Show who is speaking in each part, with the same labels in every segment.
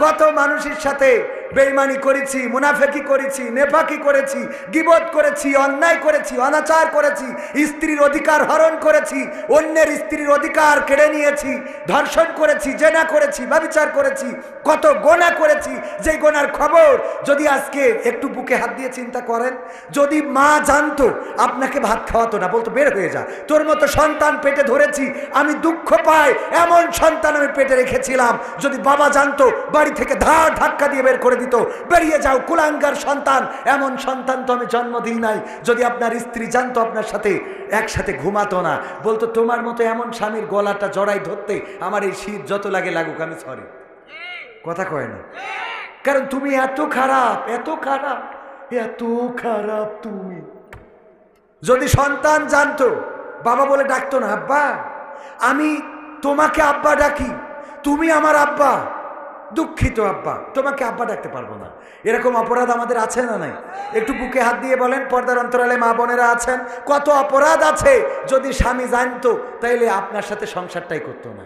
Speaker 1: কত মানুষের সাথে বেঈমানি করেছি, মুনাফিকি করেছি, নেফাকি করেছি, গীবত করেছি, অন্যায় করেছি, অনাচার করেছি, স্ত্রীর অধিকার হরণ করেছি, অন্যের স্ত্রীর অধিকার কেড়ে নিয়েছি, ধর্ষণ করেছি, জেনা করেছি, ব্যভিচার করেছি, কত গোনা করেছি। যে গোনার খবর যদি আজকে একটু বুকে হাত দিয়ে চিন্তা করেন, যদি মা জানতো আপনাকে ভাত খাওয়াতো না, বলতো বের হয়ে যা, তোর মতো সন্তান পেটে ধরেছি, আমি দুঃখ পাই, এমন সন্তান আমি পেটে রেখেছিলাম। যদি বাবা জানতো বাড়ি থেকে ধাক্কা দিয়ে বের করে দিত, বেরিয়ে যাও কুলাঙ্গার সন্তান, এমন সন্তান তো আমি জন্ম দিই নাই। যদি আপনার স্ত্রী জানতো আপনার সাথে একসাথে ঘুমাতো না, বলতো তোমার মতো এমন স্বামীর গলাটা জড়াই ধরতে আমার এই শীত যত লাগে লাগুক আমি সরি, কথা কয় না, কারণ তুমি এত খারাপ, এত খারাপ, এত খারাপ তুমি। যদি সন্তান জানতো, বাবা বলে ডাকতো না, আব্বা আমি তোমাকে আব্বা ডাকি, তুমি আমার আব্বা, দুঃখিত আব্বা, তোমাকে আব্বা ডাকতে পারবো না। এরকম অপরাধ আমাদের আছে না নাই? একটু বুকে হাত দিয়ে বলেন, পর্দার অন্তরালে মা বোনেরা আছেন, কত অপরাধ আছে। যদি স্বামী জানতো তাইলে আপনার সাথে সংসারটাই করতো না।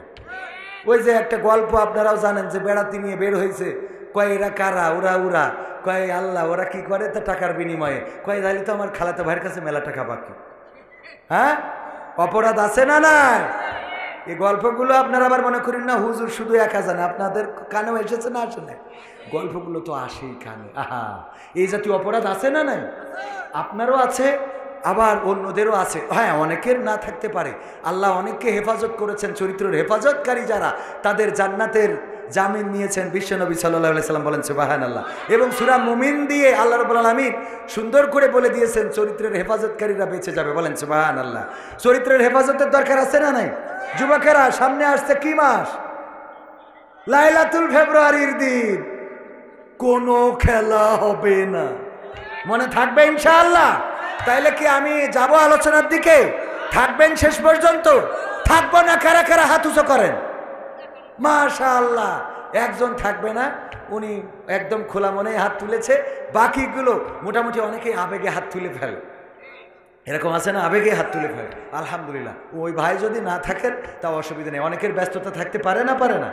Speaker 1: ওই যে একটা গল্প আপনারাও জানেন, যে বেড়াতে নিয়ে বের হয়েছে, কয় এরা কারা, ওরা ওরা, কয় আল্লাহ, ওরা কি করে তা টাকার বিনিময়ে, কয় তাহলে তো আমার খালাতো ভাইয়ের কাছে মেলা টাকা বাকি। হ্যাঁ, অপরাধ আছে না নাই? এই গল্পগুলো আপনারা আবার মনে করেন না হুজুর শুধু একা জানে, আপনাদের কানেও এসেছে না আসে না? গল্পগুলো তো আসেই কানে। আহা, এই জাতীয় অপরাধ আছে না নাই? আপনারও আছে, আবার অন্যদেরও আছে। হ্যাঁ, অনেকের না থাকতে পারে, আল্লাহ অনেককে হেফাজত করেছেন, চরিত্রের হেফাজতকারী যারা, তাদের জান্নাতের জামিন নিয়েছেন বিশ্বনবী সাল্লাল্লাহু আলাইহি সাল্লাম, বলেন সুবহানাল্লাহ। এবং সূরা মুমিন দিয়ে আল্লাহ রাব্বুল আলামিন সুন্দর করে বলে দিয়েছেন চরিত্রের হেফাজতকারীরা বেঁচে যাবে, বলেন সুবহানাল্লাহ। চরিত্রের হেফাজতের দরকার আছে না নাই? যুবকেরা, সামনে আসছে কি মাস? লাইলাতুল ফেব্রুয়ারির দিন, কোনো খেলা হবে না, মনে থাকবে ইনশাআল্লাহ? তাইলে কি আমি যাব আলোচনার দিকে? থাকবেন শেষ পর্যন্ত? থাকবো না? কারা কারা হাত উঁচু করেন? মাশাআল্লাহ, একজন থাকবে না, উনি একদম খোলা মনে হাত তুলেছে, বাকিগুলো মোটামুটি অনেকেই আবেগে হাত তুলে ফেলে। এরকম আছে না, আবেগে হাত তুলে ফেলে। আলহামদুলিল্লাহ, ওই ভাই যদি না থাকেন তাও অসুবিধা নেই। অনেকের ব্যস্ততা থাকতে পারে না, পারে না,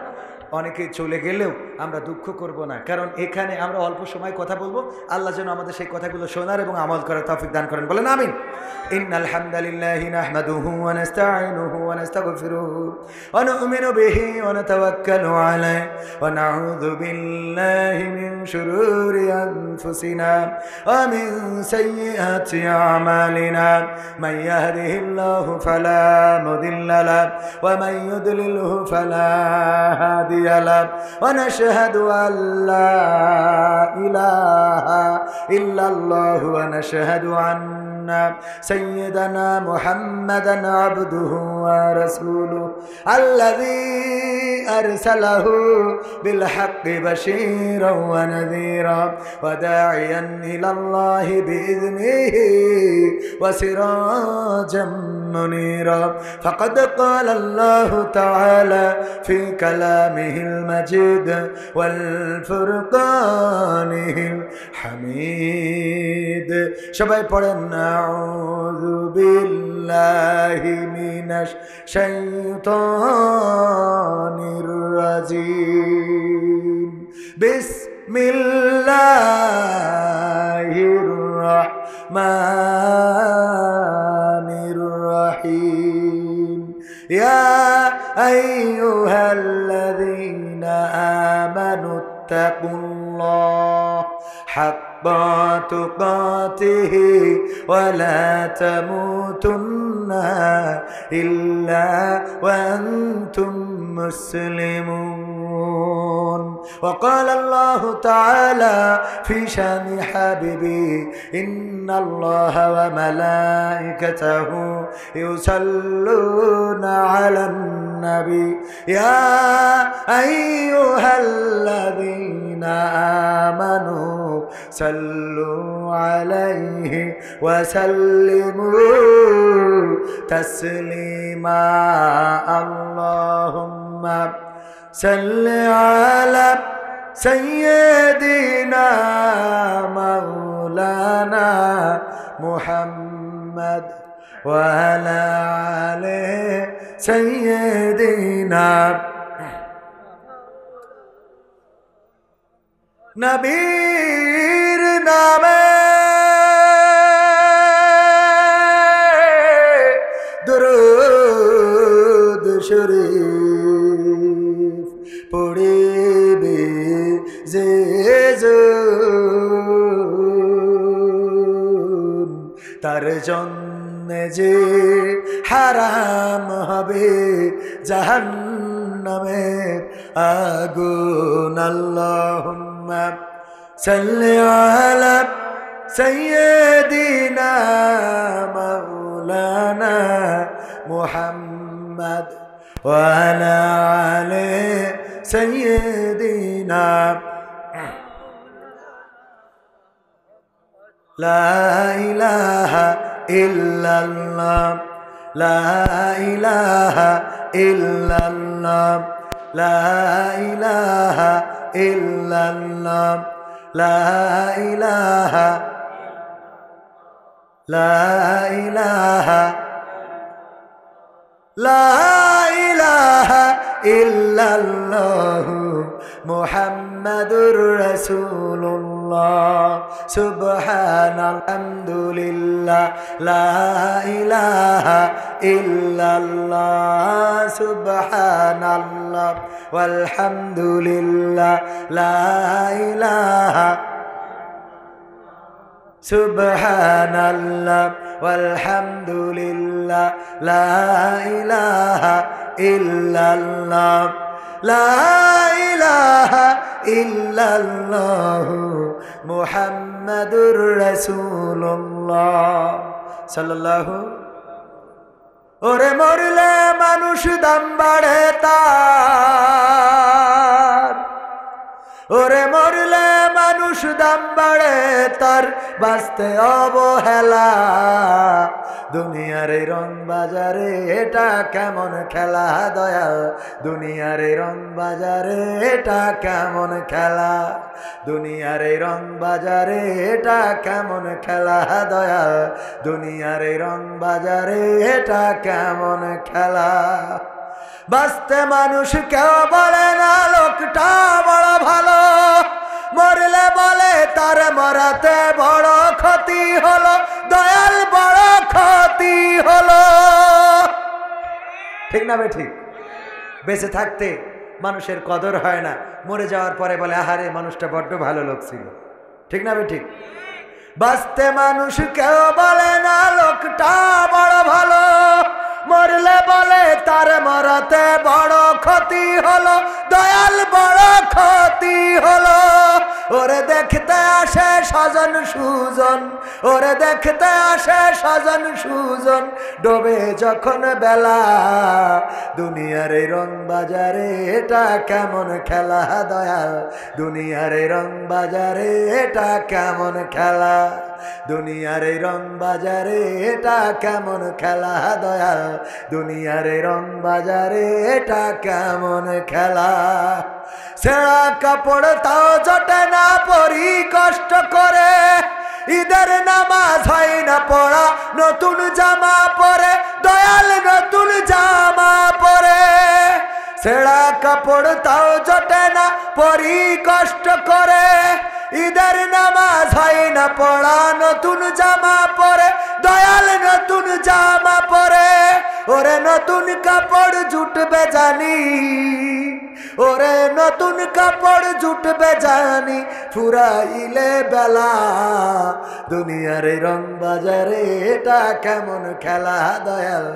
Speaker 1: অনেকে চলে গেলেও আমরা দুঃখ করব না, কারণ এখানে আমরা অল্প সময় কথা বলবো। আল্লাহ যেন আমাদের সেই কথাগুলো শোনার এবং আমল করার তৌফিক দান করেন, বলেন আমিন। ইন্নাল হামদালিল্লাহি নাহমাদুহু ওয়া নাস্তাঈনুহু ওয়া নাস্তাগফিরুহু ওয়া নু'মিনু বিহি ওয়া নাতাওয়াক্কালু আলাইহি ওয়া নাউযু বিল্লাহি মিন শুরুরি আনফুসিনা ওয়া মিন সাইয়্যাতি আমালিনা মান ইয়াহদিহিল্লাহু ফালা মুদিল্লা লাহু ওয়া মান ইউদ্লিলহু ফালা হাদিয়া লাহু ওয়া নাশহাদু আল্লা ইলাহা ইল্লাল্লাহু ওয়া নাশহাদু আন্না সাইয়্যিদানা মুহাম্মাদান আবদুহু ওয়া রাসূলুহু আল্লাযী আরসালাহু বিল হাক্কি বাশীরান ওয়া নাযীরা ওয়া দাঈয়ান ইলাল্লাহি বিইذনিহি ওয়া সিরাজাম মুনীরা ফাকাদ ক্বালা আল্লাহু তাআলা ফি কালামিহিল মাজিদ ওয়াল ফুরকানিহিল হামিদ। সবাই পড়েন আউযু বিল্লাহি মিনাশ শাইতানির রাজিম। বিসমিল্লাহির রাহমানির রাহিম। ইয়া আইয়ুহাল্লাযীনা আমানুত্তাকুল্লাহ হাক্কা তুকাতিহি ওয়া লা তামুতুন্না ইল্লা ওয়া আনতুম মুসলিমুন। وقال الله تعالى في شان حبيبي إن الله وملائكته يصلون على النبي يا أيها الذين آمنوا صلوا عليه وسلموا تسليما اللهم صل على سيدنا مولانا محمد وعلى آله سيدنا নবীর নামে দরুদ শরীফ পড়িবে যে তার জন্য যে হারাম হবে জাহান্নামের আগুন। আল্লাহুম্মা সাল্লি আলা সাইয়্যিদিনা মাওলানা মুহাম্মদ ওয়া আলা আলি সাইয়্যিদিনা লা ইলাহা ইল্লাল্লাহ লা ইলাহা ইল্লাল্লাহ লা ইলাহা ইল্লাল্লাহ লা ইলাহা লা ইলাহা লা ইলাহা ইল্লাল্লাহু মুহাম্মাদুর রাসূলুল্লাহ সুবহানাল্লাহ লা ইলাহা ইল্লাল্লাহ সুবহানাল্লাহ ওয়ালহামদুলিল্লাহ লা ইলাহা সুবহানাল্লাহ ওয়ালহামদুলিল্লাহ লা ইলাহা ইল্লাল্লাহ লা ইলাহা ইল্লাল্লাহু মুহাম্মাদুর রাসূলুল্লাহ সাল্লাল্লাহু। ওরে মরলে মানুষ দাম বাড়ে তার, ওরে মরলে মানুষ দাম বাড়ে তার, বাঁচতে অবহেলা দুনিয়ার এই রং বাজারে এটা কেমন খেলা দয়াল, দুনিয়ার এই রং বাজারে এটা কেমন খেলা, দুনিয়ার এই রং বাজারে এটা কেমন খেলা দয়াল, দুনিয়ার এই রং বাজারে এটা কেমন খেলা। বাঁচতে মানুষ কেউ বলে না লোকটা বড় ভালো, মরলে বলে তার মরাতে বড় ক্ষতি হলো দয়াল, বড় ক্ষতি হলো। ঠিক না বে ঠিক? বেঁচে থাকতে মানুষের কদর হয় না, মরে যাওয়ার পরে বলে আহারে মানুষটা বড্ড ভালো লোক ছিল। ঠিক না বে ঠিক? বাঁচতে মানুষ কেউ বলে না লোকটা বড় ভালো, মরলে বলে তার মরাতে বড় ক্ষতি হলো দয়াল, বড় ক্ষতি হলো। ওরে দেখতে আসে স্বজন সুজন, ওরে দেখতে আসে স্বজন সুজন, ডোবে যখন বেলা দুনিয়ার এই রং বাজারে এটা কেমন খেলা দয়াল, দুনিয়ার এই রং বাজারে এটা কেমন খেলা, দুনিয়ার এই রং বাজারে এটা কেমন খেলা দয়াল, দুনিয়ার এই রং বাজারে এটা কেমন খেলা। ছেঁড়া কাপড় তাও জটে না পরি কষ্ট করে, ঈদের নামাজ হয় না পড়া, নতুন জামা পরে দয়াল, নতুন জামা পরে। ছেঁড়া কাপড় তাও জটে না পরি কষ্ট করে, ঈদের নামাজ হয় না পড়া, নতুন জামা পরে দয়াল, নতুন জামা পরে। ওরে নতুন কাপড় জুটবে জানি, ওরে নতুন কাপড় জুটবে জানি, ফুরাইলে বেলা দুনিয়ার এই রং বাজারে এটা কেমন খেলা দয়াল,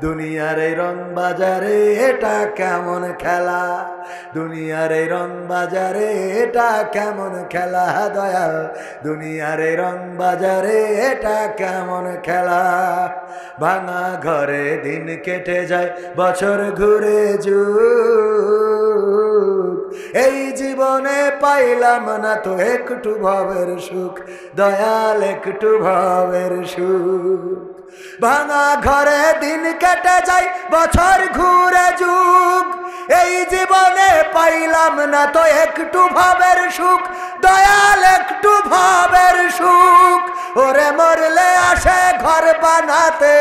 Speaker 1: দুনিয়ার এই রং বাজারে এটা কেমন খেলা, দুনিয়ার এই রং বাজারে এটা কেমন খেলা দয়াল, দুনিয়ার এই রং বাজারে এটা কেমন খেলা। ভাঙা ঘরে দিন কেটে যায় বছর ঘুরে যুগ, এই জীবনে পাইলাম না তো একটু ভবের সুখ দয়াল, একটু ভবের সুখ। ভাঙা ঘরে দিন কেটে যায় বছর ঘুরে যুগ, এই জীবনে পাইলাম না তো একটু ভবের সুখ দয়াল, একটু ভবের সুখ। ওরে মরলে আসে ঘর বানাতে,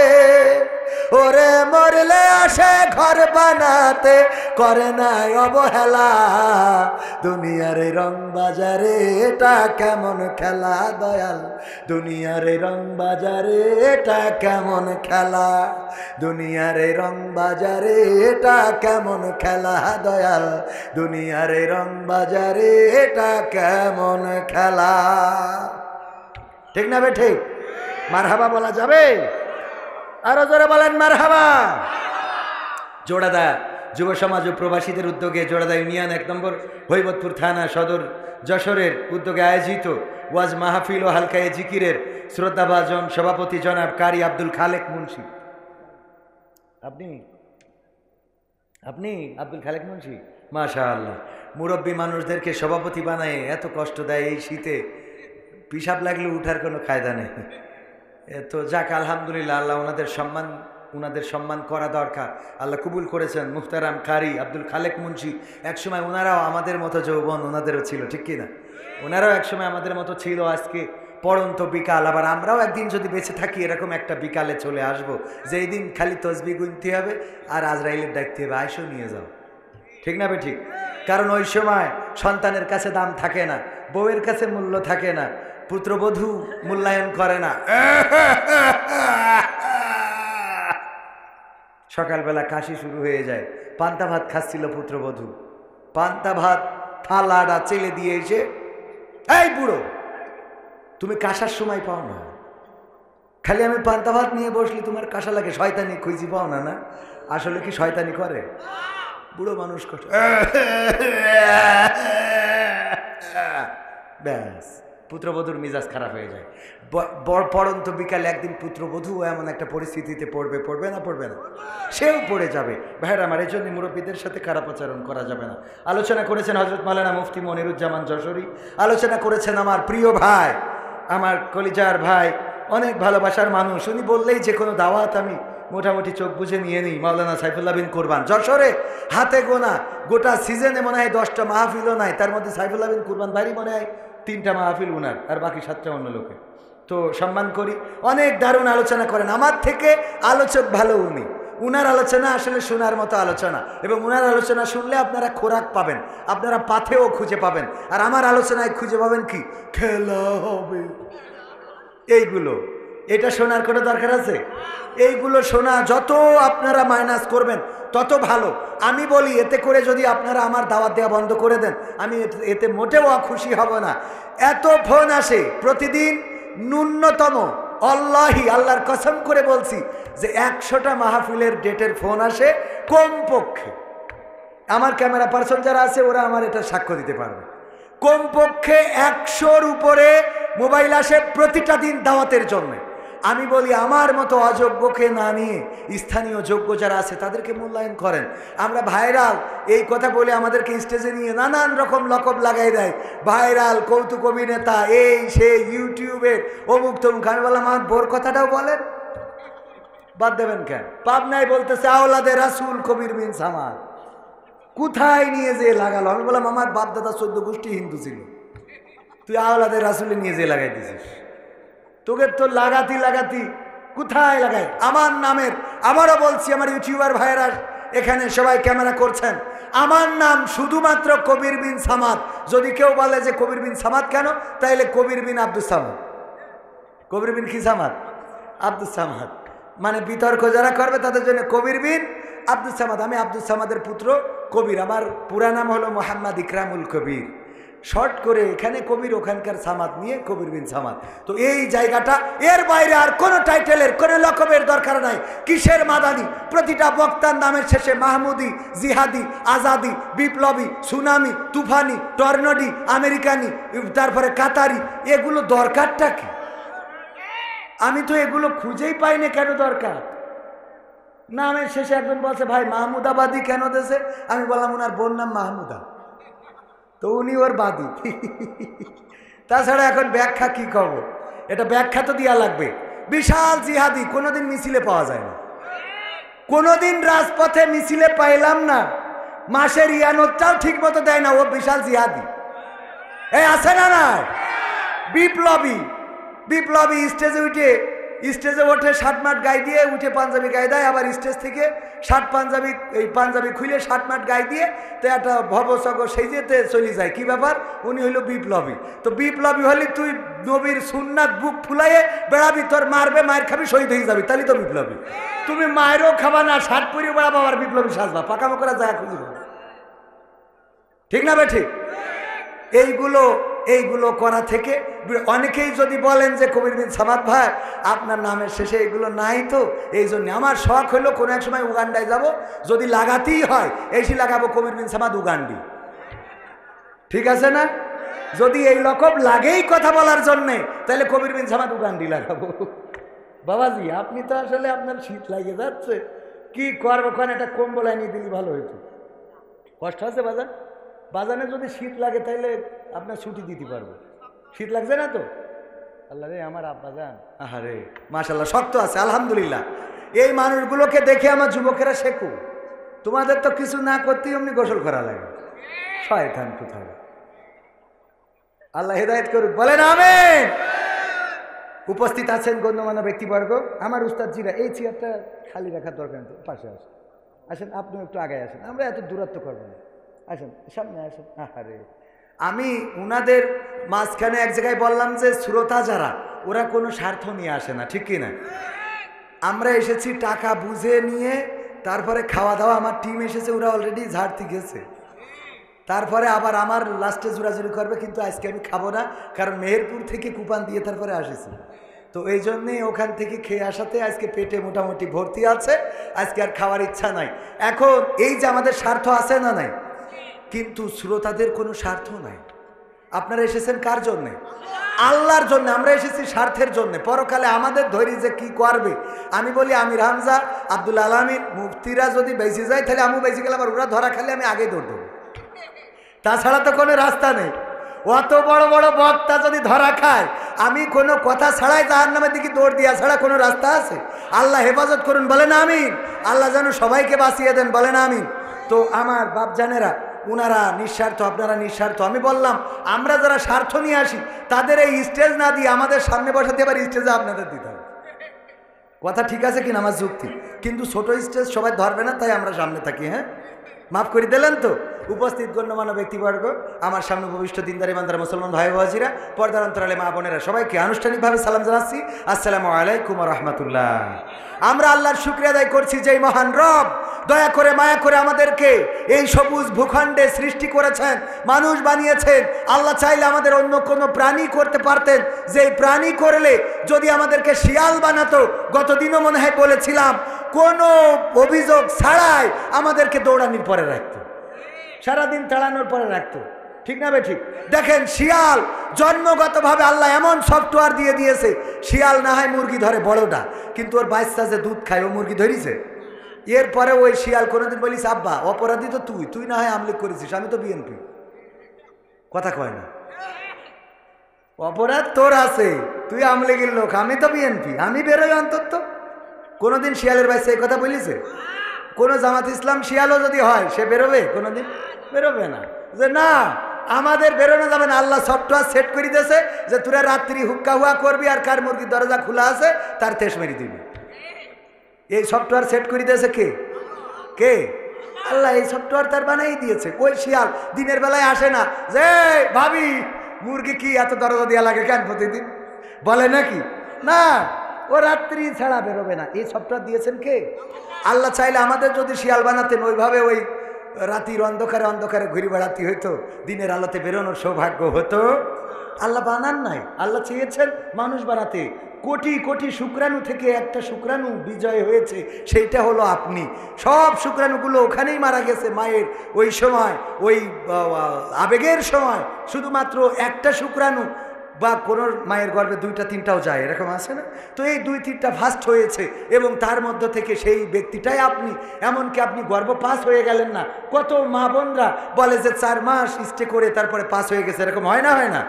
Speaker 1: ওরে মরলে আসে ঘর বানাতে, করে নাই অবহেলা। দুনিয়ার এই রং বাজারে এটা কেমন খেলা দয়াল, দুনিয়ার এই রং বাজারে এটা কেমন খেলা, দুনিয়ার এই রং বাজারে এটা কেমন খেলা দয়াল, দুনিয়ার এই রং বাজারে এটা কেমন খেলা। ঠিক না বে ঠিক? মারহাবা বলা যাবে? আরো জোরে বলেন মারহাবা। জোড়াদা যুব সমাজ ও প্রবাসীদের উদ্যোগে জোড়াদা ইউনিয়ন 1 নম্বর হৈবতপুর থানা সদর যশোরের উদ্যোগে আয়োজিত ওয়াজ মাহফিল ও হালকায়ে জিকিরের শ্রদ্ধাভাজন সভাপতি জনাব কারি আব্দুল খালেক মুন্সি। আপনি আব্দুল খালেক মুন্সি, মাশাআল্লাহ। মুরব্বী মানুষদেরকে সভাপতি বানায় এত কষ্ট দেয় এই শীতে, পিসাব লাগলে উঠার কোনো কায়দা নেই। তো যাক আলহামদুলিল্লাহ, আল্লাহ ওনাদের সম্মান করা দরকার। আল্লাহ কবুল করেছেন মুহতারাম কারি আব্দুল খালেক মুন্সি। একসময় ওনারাও আমাদের মতো যৌবন ওনাদেরও ছিল, ঠিক কিনা? ওনারাও একসময় আমাদের মতো ছিল। আজকে পড়ন্ত বিকাল, আবার আমরাও একদিন যদি বেঁচে থাকি এরকম একটা বিকালে চলে আসব, যেই দিন খালি তসবিহ গুনতে হবে আর আজরাইলের ডাকতে হবে, আয়সো নিয়ে যাও। ঠিক না বে ঠিক? কারণ ওই সময় সন্তানের কাছে দাম থাকে না, বউয়ের কাছে মূল্য থাকে না, পুত্রবধূ মূল্যায়ন করে না। সকালবেলা কাশি শুরু হয়ে যায়। পান্তা ভাত খাচ্ছিল পুত্রবধূ, পান্তা ভাত থালাটা চেলে দিয়ে এসে, এই বুড়ো তুমি কাশার সময় পাও না, খালি আমি পান্তা ভাত নিয়ে বসলি তোমার কাশা লাগে, শয়তানি খুঁজি পাও না? না আসলে কি শয়তানি করে? বুড়ো মানুষ কষ্ট, ব্যাস পুত্রবধূর মিজাজ খারাপ হয়ে যায়। পড়ন্ত বিকালে একদিন পুত্রবধূ এমন একটা পরিস্থিতিতে পড়বে না? সেও পড়ে যাবে। ভাইয়ের আমার, এই জন্য মুরব্বীদের সাথে খারাপ আচরণ করা যাবে না। আলোচনা করেছেন হযরত মাওলানা মুফতি মনিরুজ্জামান যশোরী, আলোচনা করেছেন আমার প্রিয় ভাই, আমার কলিজার ভাই, অনেক ভালোবাসার মানুষ। উনি বললেই যে কোনো দাওয়াত আমি মোটামুটি চোখ বুঝে নিয়ে নিই। মাওলানা সাইফুল্লাহ বিন কুরবান, যশোরে হাতে গোনা, গোটা সিজনে মনে হয় 10টা মাহফিলও নাই, তার মধ্যে সাইফুল্লাহ বিন কুরবান ভাইরই মনে হয় 3টা মাহফিল উনার, আর বাকি 7টা অন্য লোকে। তো সম্মান করি, অনেক দারুণ আলোচনা করেন। আমার থেকে আলোচক ভালো উনি। উনার আলোচনা আসলে শোনার মতো আলোচনা, এবং উনার আলোচনা শুনলে আপনারা খোরাক পাবেন, আপনারা পাথেও খুঁজে পাবেন। আর আমার আলোচনায় খুঁজে পাবেন কি? খেলা হবে, এইগুলো। এটা শোনার কোনো দরকার আছে? এইগুলো শোনা যত আপনারা মাইনাস করবেন তত ভালো। আমি বলি এতে করে যদি আপনারা আমার দাওয়াত দেওয়া বন্ধ করে দেন, আমি এতে মোটেও খুশি হব না। এত ফোন আসে প্রতিদিন, ন্যূনতম আল্লাহর কসম করে বলছি যে 100টা মাহফিলের ডেটের ফোন আসে কমপক্ষে। আমার ক্যামেরা পার্সন যারা আছে ওরা আমার এটা সাক্ষ্য দিতে পারবে। কমপক্ষে 100-র উপরে মোবাইল আসে প্রতিটা দিন দাওয়াতের জন্য। আমি বলি আমার মতো অযোগ্যকে না নিয়ে স্থানীয় যোগ্য যারা আছে তাদেরকে মূল্যায়ন করেন। আমরা ভাইরাল এই কথা বলে আমাদেরকে স্টেজে নিয়ে নানান রকম লকব লাগাই দেয়, ভাইরাল, কৌতুক অভিনেতা, এই সেই, ইউটিউবের অমুক তমুক। আমি বললাম আমার বোর কথাটাও বলেন, বাদ দেবেন কেন? পাবনায় বলতেছে আওলাদে রাসূল কবির বিন সামাদ, কোথায় নিয়ে যেয়ে লাগালো? আমি বললাম আমার বাপ দাদা 14 গোষ্ঠী হিন্দু ছিল, তুই আওলাদে রাসূলে নিয়ে যেয়ে লাগাই দিছিস। তোকে তো লাগাতি কোথায় লাগাই? আমার নামের, আবারও বলছি, আমার ইউটিউবার ভাইয়েরা এখানে সবাই ক্যামেরা করছেন, আমার নাম শুধুমাত্র কবির বিন সামাদ। যদি কেউ বলে যে কবির বিন সামাদ কেন, তাইলে কবির বিন আব্দুস সামাদ। কবির বিন কি সামাদ? আব্দুস সামাদ। মানে বিতর্ক যারা করবে তাদের জন্য কবির বিন আব্দুস সামাদ। আমি আব্দুস সামাদের পুত্র কবির, আমার পুরা নাম হলো মোহাম্মদ ইকরামুল কবির। শর্ট করে এখানে কবির, ওখানকার সামাদ নিয়ে কবির বিন সামাদ। তো এই জায়গাটা, এর বাইরে আর কোনো টাইটেলের, কোনো লকবের দরকার নাই। কিসের মাদানি? প্রতিটা বক্তার নামের শেষে মাহমুদি, জিহাদি, আজাদি, বিপ্লবী, সুনামি, তুফানি, টর্নেডো, আমেরিকানি, তারপরে কাতারি, এগুলো দরকারটা কি? আমি তো এগুলো খুঁজেই পাই না, কেন দরকার? নামের শেষে একজন বলছে ভাই মাহমুদাবাদী কেন দেশে? আমি বললাম ওনার বোন নাম মাহমুদা, তো উনি ওর বাদী। তাছাড়া এখন ব্যাখ্যা কি করব? এটা ব্যাখ্যা তো দেওয়া লাগবে। বিশাল জিহাদি, কোনোদিন মিছিলে পাওয়া যায় না, কোনোদিন রাজপথে মিছিলে পাইলাম না, মাসের ইয়ানতটাও ঠিক মতো দেয় না, ও বিশাল জিহাদি। এই আছে না? না বিপ্লবী স্টেজে উঠে স্টেজে ওঠে শার্ট মাট গায়ে দিয়ে উঠে পাঞ্জাবি গায়ে দেয়, আবার স্টেজ থেকে শার্ট পাঞ্জাবি এই পাঞ্জাবি খুলে শার্ট মাট গায়ে দিয়ে তো একটা ভবসগ সেই যেতে চলে যায়। কি ব্যাপার? উনি হইল বিপ্লবী। তো বিপ্লবী হলে তুই নবীর সুন্নাত বুক ফুলাইয়ে বেড়াবি, তোর মারবে, মায়ের খাবি, শহীদ হয়ে যাবি, তাহলে তো বিপ্লবী। তুমি মায়েরও খাবা না, শার্ট পরিয়ে বেড়াবো, আবার বিপ্লবী সাজবা, পাকামো করা যায় খুঁজবে, ঠিক না বে ঠিক? এইগুলো করা থেকে অনেকেই যদি বলেন যে কবির বিন সামাদ ভাই আপনার নামের শেষে এগুলো নাই, তো এই জন্য আমার শখ হলো কোনো এক সময় উগান্ডায় যাব, যদি লাগাতেই হয় এসি লাগাবো কবির বিন সামাদ উগান্ডি, ঠিক আছে না? যদি এই রকম লাগেই কথা বলার জন্যে তাহলে কবির বিন সামাদ উগান্ডি লাগাবো। বাবাজি আপনি তো আসলে আপনার শীত লাগে যাচ্ছে, কি করবো? ওখানে একটা কম্বল আনিয়ে দিলি ভালো হইতো। কষ্ট আছে বাজান? বাজানে যদি শীত লাগে তাহলে আপনার ছুটি দিতে পারবো। শীত লাগছে না তো? আল্লাহ রে আমার আব্বা যান, আহারে মাশাআল্লাহ শক্ত আছে আলহামদুলিল্লাহ। এই মানুষগুলোকে দেখে আমার যুবকেরা শেখো, তোমাদের তো কিছু না করতেই অমনি গোসল করা লাগে, শয়তান কোথায়। আল্লাহ হেদায়েত করুক, বলেন আমিন। উপস্থিত আছেন গণ্যমান্য ব্যক্তিবর্গ, আমার উস্তাদজিরা, এই চেয়ারটা খালি রাখার দরকার নেই, পাশে আসেন, আসেন আপনি একটু আগে আসেন, আমরা এত দূরত্ব করবো না, আসেন সামনে আসেন। আরে আমি উনাদের মাঝখানে এক জায়গায় বললাম যে শ্রোতা যারা ওরা কোনো স্বার্থ নিয়ে আসে না, ঠিক কিনা? আমরা এসেছি টাকা বুঝে নিয়ে, তারপরে খাওয়া দাওয়া, আমার টিম এসেছে, ওরা অলরেডি ঝাড়তে গেছে, তারপরে আবার আমার লাস্টে জোরাজুরি করবে, কিন্তু আজকে আমি খাবো না, কারণ মেহেরপুর থেকে কুপান দিয়ে তারপরে আসেছি, তো এই জন্যে ওখান থেকে খেয়ে আসাতে আজকে পেটে মোটামুটি ভর্তি আছে, আজকে আর খাওয়ার ইচ্ছা নাই। এখন এই যে আমাদের স্বার্থ আছে না নাই, কিন্তু শ্রোতাদের কোনো স্বার্থ নাই। আপনারা এসেছেন কার জন্যে? আল্লাহর জন্য। আমরা এসেছি স্বার্থের জন্য, পরকালে আমাদের ধৈর্য যে কি করবে। আমি বলি আমির হামজা, আব্দুল আলামিন, মুফতিরা যদি বেঁচে যায় তাহলে আমি বেঁচে গেলাম, আর ওরা ধরা খালে আমি আগে দৌড় দেবো, তাছাড়া তো কোনো রাস্তা নেই। অত বড় বড় বক্তা যদি ধরা খায়, আমি কোনো কথা ছাড়াই জাহান্নামের দিকে দৌড় দিয়া ছাড়া কোনো রাস্তা আছে? আল্লাহ হেফাজত করুন, বলেন আমিন। আল্লাহ যেন সবাইকে বাঁচিয়ে দেন, বলেন আমিন। তো আমার বাপজানেরা, উনারা নিঃস্বার্থ, আপনারা নিঃস্বার্থ। আমি বললাম আমরা যারা স্বার্থ নিয়ে আসি তাদের এই স্টেজ না দিয়ে আমাদের সামনে বসাতে, আবার স্টেজে আপনাদের দিতে হবে। কথা ঠিক আছে কিনা আমার যুক্তি? কিন্তু ছোট স্টেজ সবাই ধরবে না, তাই আমরা সামনে থাকি। হ্যাঁ, মাফ করে দিলেন তো? উপস্থিত গণ্যমান্য ব্যক্তিবর্গ, আমার সামনে ভবিষ্ঠ দিনদার ইমানদার মুসলমান ভাই বাজিরা, পর্দার অন্তরালে মা বোনেরা, সবাইকে আনুষ্ঠানিকভাবে সালাম জানাচ্ছি, আসসালামু আলাইকুম ওয়া রাহমাতুল্লাহ। আমরা আল্লাহর শুকরিয়া আদায় করছি যে মহান রব দয়া করে মায়া করে আমাদেরকে এই সবুজ ভূখণ্ডে সৃষ্টি করেছেন, মানুষ বানিয়েছেন। আল্লাহ চাইলে আমাদের অন্য কোনো প্রাণী করতে পারতেন, যে প্রাণী করলে যদি আমাদেরকে শিয়াল বানাতো, গতদিনও মনে হয় বলেছিলাম, কোনো অভিযোগ ছাড়াই আমাদেরকে দৌড়ানির পরে রাখতো, সারাদিন তাড়ানোর পরে রাখতো, ঠিক না বে ঠিক? দেখেন শিয়াল জন্মগতভাবে আল্লাহ এমন সফটওয়্যার দিয়ে দিয়েছে, শিয়াল না হয় মুরগি ধরে বড়টা, কিন্তু ওর বাচ্চা যে দুধ খায় ও মুরগি ধরিছে। এরপরে ওই শিয়াল কোনোদিন বলিস আব্বা অপরাধী তো তুই না হয় আমলিক করেছিস, আমি তো বিএনপি। কথা কয় না, অপরাধ তোর আছে, তুই আমলিগের লোক, আমি তো বিএনপি, আমি বেরোই অন্তত। কোনোদিন শিয়ালের বাচ্চা এই কথা বলিছে? কোনো জামাত ইসলাম শিয়ালও যদি হয় সে বেরোবে? কোনোদিন বেরোবে না, যে না আমাদের বেরোনো যাবে না। আল্লাহ সফটওয়্যার সেট করে দিয়েছে যে তোরা রাত্রি হুক্কা হুয়া করবি, আর কার মুরগির দরজা খোলা আছে তার তেজ মেরে দিবি। এই সফটওয়্যার সেট করে দিয়েছে কে? কে? আল্লাহ এই সফটওয়্যার তার বানাই দিয়েছে। ওই শিয়াল দিনের বেলায় আসে না যে ভাবি মুরগি কি এত দরজা দেওয়া লাগে কেন প্রতিদিন, বলে নাকি? না, ও রাত্রি ছাড়া বেরোবে না। এই সফটওয়্যার দিয়েছেন কে? আল্লাহ চাইলে আমাদের যদি শিয়াল বানাতেন, ওইভাবে ওই রাতির অন্ধকারে অন্ধকারে ঘুরে বেড়াতে হইতো, দিনের আলোতে বেরোনোর সৌভাগ্য হতো। আল্লাহ বানান নাই, আল্লাহ চেয়েছেন মানুষ বানাতে। কোটি কোটি শুক্রাণু থেকে একটা শুক্রাণু বিজয় হয়েছে, সেইটা হলো আপনি। সব শুক্রাণুগুলো ওখানেই মারা গেছে মায়ের ওই সময়, ওই আবেগের সময়। শুধুমাত্র একটা শুক্রাণু বা কোনো মায়ের গর্ভে দুইটা তিনটাও যায়, এরকম আছে না? তো এই দুই তিনটা ফাস্ট হয়েছে, এবং তার মধ্য থেকে সেই ব্যক্তিটাই আপনি। এমনকি আপনি গর্ভপাস হয়ে গেলেন না। কত মা বোনরা বলে যে 4 মাস স্টে করে তারপরে পাস হয়ে গেছে, এরকম হয় না? হয় না?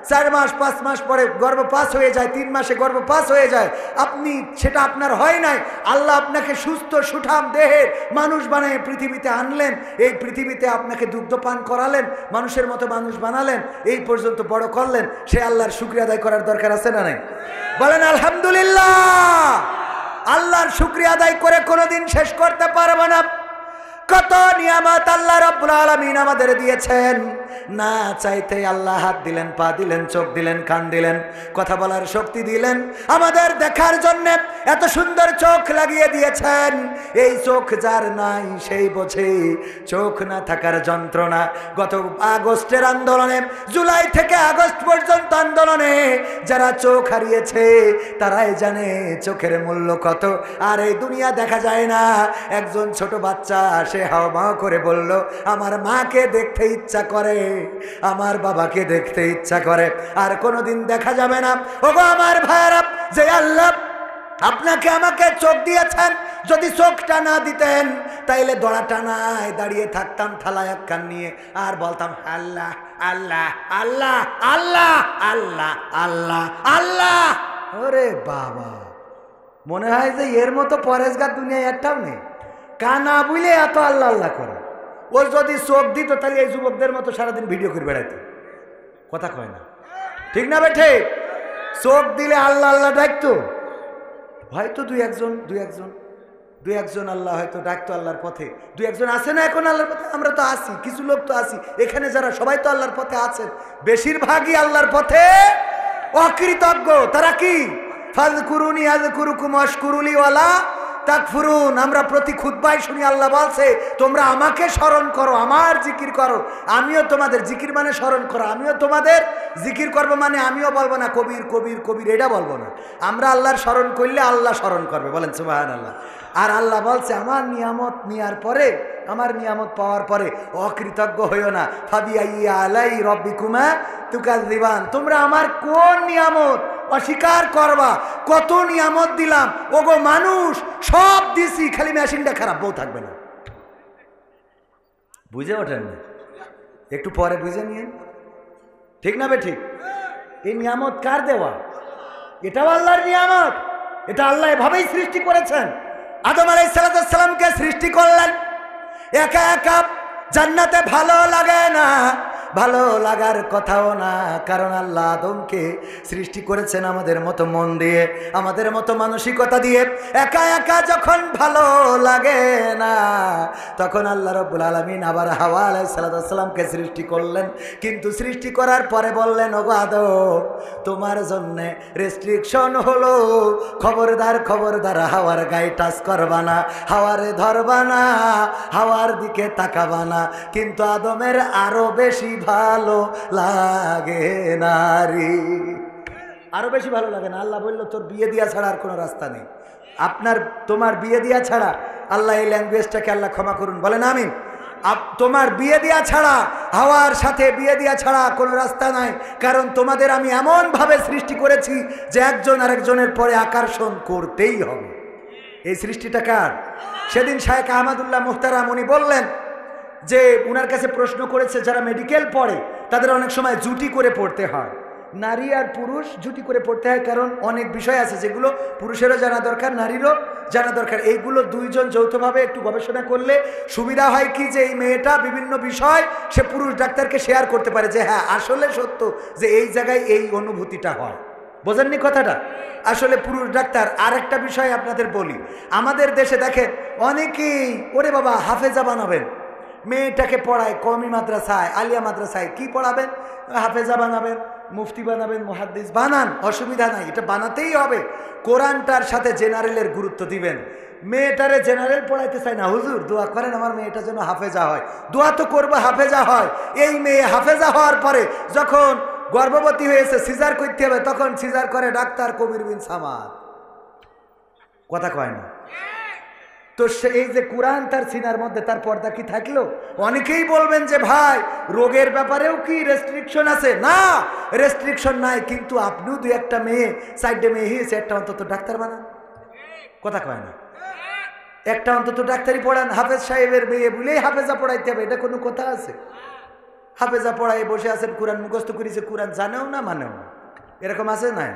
Speaker 1: 4 মাস 5 মাস পরে গর্ভপাস হয়ে যায়, 3 মাসে গর্ভপাস হয়ে যায়। আপনি সেটা আপনার হয় নাই, আল্লাহ আপনাকে সুস্থ সুঠাম দেহের মানুষ বানিয়ে পৃথিবীতে আনলেন। এই পৃথিবীতে আপনাকে দুগ্ধপান করালেন, মানুষের মতো মানুষ বানালেন, এই পর্যন্ত বড় করলেন। সে আল্লাহ আল্লাহর শুকরিয়া আদায় করার দরকার আছে না নাই? বলেন আলহামদুলিল্লাহ। আল্লাহর শুকরিয়া আদায় করে কোনোদিন শেষ করতে পারবো না। কত নিয়ামত আল্লাহ রাব্বুল আলামিন আমাদের দিয়েছেন। না চাইতে আল্লাহ হাত দিলেন, পা দিলেন, চোখ দিলেন, কান দিলেন, কথা বলার শক্তি দিলেন, আমাদের দেখার জন্য এত সুন্দর চোখ লাগিয়ে দিয়েছেন। এই চোখ যার নাই সেই বোঝে চোখ না থাকার যন্ত্রণা। গত আগস্টের আন্দোলনে, জুলাই থেকে আগস্ট পর্যন্ত আন্দোলনে যারা চোখ হারিয়েছে তারাই জানে চোখের মূল্য কত। আর এই দুনিয়া দেখা যায় না। একজন ছোট বাচ্চা সে হাওয়া করে বলল, আমার মাকে দেখতে ইচ্ছা করে, আমার বাবাকে দেখতে ইচ্ছা করে। আর কোনোদিন দেখা যাবে না। ওগো আমার ভাইরা, যে আল্লাহ আপনাকে আমাকে চোখ দিয়েছেন, যদি চোখটা না দিতেন তাইলে দড়া টানায় দাঁড়িয়ে থাকতাম থালায় এক কান নিয়ে আর বলতাম আল্লাহ আল্লাহ আল্লাহ আল্লাহ আল্লাহ আল্লাহ আল্লাহ। ওরে বাবা, মনে হয় যে এর মতো পরেশগার দুনিয়ায় একটাও নেই। কানা বুঝলে এত আল্লাহ আল্লাহ করে। ও যদি চোখ দিত তাহলে এই যুবকদের মতো সারাদিন ভিডিও করে বেড়াইতো। কথা কয় না, ঠিক না বেঠে? চোখ দিলে আল্লাহ আল্লাহ ডাকতো। হয়তো দুই একজন আল্লাহ হয়তো ডাকতো আল্লাহর পথে। দুই একজন আছে না এখন আল্লাহর পথে? আমরা তো আছি, কিছু লোক তো আছি এখানে যারা সবাই তো আল্লাহর পথে আছেন। বেশিরভাগই আল্লাহর পথে অকৃতজ্ঞ। তারা কি? ফাযকুরুনি আযকুরুকুম ওয়াশকুরুলি ওয়ালা তাকফুরুন। আমরা প্রতি খুতবায় শুনি আল্লাহ বলছে, তোমরা আমাকে স্মরণ করো, আমার জিকির করো, আমিও তোমাদের জিকির মানে স্মরণ করো, আমিও তোমাদের জিকির করবো। মানে আমিও বলবো না কবির কবির কবির, এটা বলবো না। আমরা আল্লাহর স্মরণ করলে আল্লাহ স্মরণ করবে। বলেন সুবহানাল্লাহ। আর আল্লাহ বলছে, আমার নিয়ামত নেওয়ার পরে, আমার নিয়ামত পাওয়ার পরে অকৃতজ্ঞ হইও না। ফাবিআইয়ি আলাই রব্বিকুমা তুকাযযিবান। তোমরা আমার কোন নিয়ামত অস্বীকার করবা? কত নিয়ামত দিলাম। ওগো মানুষ, সব দিছি, খালি মেশিনটা খারাপ, বউ থাকবে না। বুঝে ওঠেন না? একটু পরে বুঝে নিয়ে, ঠিক না বে ঠিক? এই নিয়ামত কার দেওয়া? এটাও আল্লাহর নিয়ামত। এটা আল্লাহ এভাবেই সৃষ্টি করেছেন। আদম আলাইহিস সালামকে সৃষ্টি করলেন একা একা। জান্নাতে ভালো লাগে না, ভালো লাগার কথাও না, কারণ আল্লাহ আদমকে সৃষ্টি করেছেন আমাদের মতো মন দিয়ে, আমাদের মতো মানসিকতা দিয়ে। একা একা যখন ভালো লাগে না, তখন আল্লাহ রাব্বুল আলামিন আবার হাওয়া আলাইহিস সালামকে সৃষ্টি করলেন। কিন্তু সৃষ্টি করার পরে বললেন, ওগো আদম, তোমার জন্য রেস্ট্রিকশন হলো, খবরদার খবরদার হাওয়ার গায়ে টাচ করবা না, হাওয়ারে ধরবা না, হাওয়ার দিকে তাকাবা না। কিন্তু আদমের আরো বেশি ভালো লাগে নারী, আরো বেশি ভালো লাগে না। আল্লাহ বলল, তোর বিয়ে দিয়া ছাড়া আর কোনো রাস্তা নেই। তোমার বিয়ে দিয়া ছাড়া, আল্লাহ এই ল্যাঙ্গুয়েজটাকে আল্লাহ ক্ষমা করুন, বলেন আমিন। তোমার বিয়ে দিয়া ছাড়া, হাওয়ার সাথে বিয়ে দিয়া ছাড়া কোনো রাস্তা নাই। কারণ তোমাদের আমি এমন ভাবে সৃষ্টি করেছি যে একজন আরেকজনের পরে আকর্ষণ করতেই হবে। এই সৃষ্টিটা কার? সেদিন শায়েখ আহমদুল্লাহ মুহতারাম উনি বললেন যে উনার কাছে প্রশ্ন করেছে, যারা মেডিকেল পড়ে তাদের অনেক সময় জুটি করে পড়তে হয়। নারী আর পুরুষ জুটি করে পড়তে হয়, কারণ অনেক বিষয় আছে যেগুলো পুরুষেরও জানা দরকার, নারীরও জানা দরকার। এইগুলো দুইজন যৌথভাবে একটু গবেষণা করলে সুবিধা হয় কি, যে এই মেয়েটা বিভিন্ন বিষয় সে পুরুষ ডাক্তারকে শেয়ার করতে পারে, যে হ্যাঁ আসলে সত্য যে এই জায়গায় এই অনুভূতিটা হয়। বোঝেননি কথাটা? আসলে পুরুষ ডাক্তার। আর একটা বিষয় আপনাদের বলি, আমাদের দেশে দেখেন অনেকেই ওরে বাবা হাফেজা বানাবেন, মেয়েটাকে পড়ায় কওমি মাদ্রাসায়, আলিয়া মাদ্রাসায়, কি পড়াবেন? হাফেজা বানাবেন, মুফতি বানাবেন, মুহাদ্দিস বানান, অসুবিধা নাই, এটা বানাতেই হবে। কোরআনটার সাথে জেনারেলের গুরুত্ব দিবেন। মেয়েটারে জেনারেল পড়াইতে চাই না, হুজুর দোয়া করেন আমার মেয়েটা যেন হাফেজা হয়। দোয়া তো করবো হাফেজা হয়। এই মেয়ে হাফেজা হওয়ার পরে যখন গর্ভবতী হয়েছে, সিজার করতে হবে, তখন সিজার করে ডাক্তার কবির বিন সামাদ। কথা কয় না তো? এই যে কোরআন তার সিনার মধ্যে, তার পর্দা কি থাকলো? অনেকেই বলবেন যে ভাই রোগের ব্যাপারেও কি রেস্ট্রিকশন আছে? না, রেস্ট্রিকশন নাই, কিন্তু আপনিও দুই একটা মেয়ে, সাইডে মেয়ে হয়েছে, একটা অন্তত ডাক্তার বানান। কথা কয় না? একটা অন্তত ডাক্তারি পড়ান। হাফেজ সাহেবের মেয়ে বলেই হাফেজা পড়াইতে হবে, এটা কোনো কথা আছে? হাফেজা পড়াই বসে আছেন, কোরআন মুখস্থ করেছে, কোরআন জানেও না মানেও না, এরকম আছে না?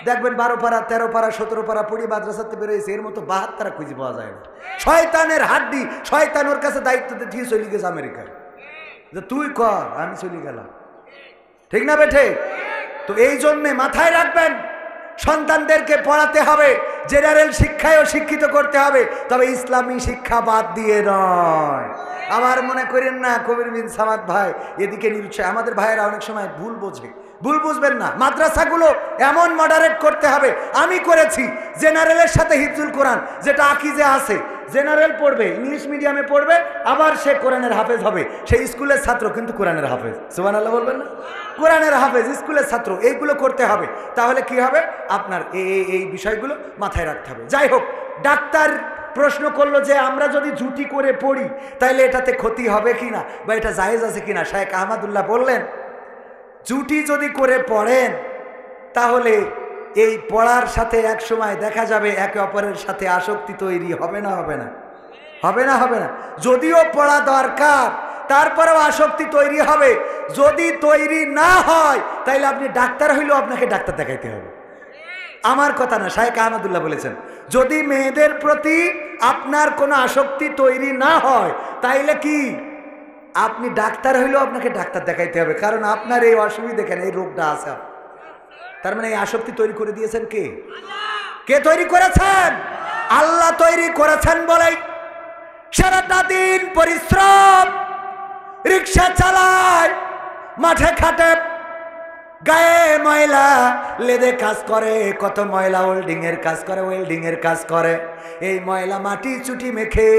Speaker 1: দেখবেন 12 পারা 13 পারা 17 পারা পড়ি মাদ্রাসাতে বেরোয়েছে, এর মতো 72 খুঁজে পাওয়া যায় না। শয়তানের হাড্ডি, শয়তান ওর কাছে দায়িত্ব দিয়ে চলে গেছে আমেরিকায়, যে তুই কর, আমি চলে গেলাম। ঠিক না বেঠে? তো এই জন্যে মাথায় রাখবেন, সন্তানদেরকে পড়াতে হবে, জেনারেল শিক্ষায়ও শিক্ষিত করতে হবে, তবে ইসলামী শিক্ষা বাদ দিয়ে নয়। আমার মনে করেন না কবির বিন সামাদ ভাই এদিকে নিরুৎসাহ, আমাদের ভাইয়েরা অনেক সময় ভুল বোঝে, ভুল বুঝবেন না। মাদ্রাসাগুলো এমন মডারেট করতে হবে, আমি করেছি জেনারেলের সাথে হিফজুল কোরআন, যেটা আকিজে আছে, জেনারেল পড়বে, ইংলিশ মিডিয়ামে পড়বে, আবার সে কোরআনের হাফেজ হবে, সে স্কুলের ছাত্র কিন্তু কোরআনের হাফেজ। সুবহানাল্লাহ বলবেন না? কোরআনের হাফেজ, স্কুলের ছাত্র, এইগুলো করতে হবে। তাহলে কি হবে, আপনার এই বিষয়গুলো মাথায় রাখতে হবে। যাই হোক, ডাক্তার প্রশ্ন করলো যে আমরা যদি জুটি করে পড়ি তাহলে এটাতে ক্ষতি হবে কিনা বা এটা জায়েজ আছে কিনা। শায়েখ আহমদুল্লাহ বললেন, জুটি যদি করে পড়েন তাহলে এই পড়ার সাথে এক সময় দেখা যাবে একে অপরের সাথে আসক্তি তৈরি হবে না? হবে না? হবে না? হবে না? যদিও পড়া দরকার, তারপরেও আসক্তি তৈরি হবে। যদি তৈরি না হয় তাইলে আপনি ডাক্তার হইলেও আপনাকে ডাক্তার দেখাইতে হবে। আমার কথা না, শায়েখ আহমদুল্লাহ বলেছেন, যদি মেয়েদের প্রতি আপনার কোনো আসক্তি তৈরি না হয় তাইলে কি আপনি ডাক্তার হইলেও আপনাকে ডাক্তার দেখাইতে হবে, কারণ আপনার এই অসুবিধা কেন, এই রোগটা আছে। তার মানে এই আসক্তি তৈরি করে দিয়েছেন কে? কে তৈরি করেছেন? আল্লাহ তৈরি করেছেন বলেই সারাটা দিন পরিশ্রম, রিক্সা চালায়, মাঠে খাটে, গায়ে ময়লা, লেদে কাজ করে, কত ময়লা, ওয়েল্ডিং এর কাজ করে, ওয়েল্ডিং এর কাজ করে। এই ময়লা মাটি চুটি মেখে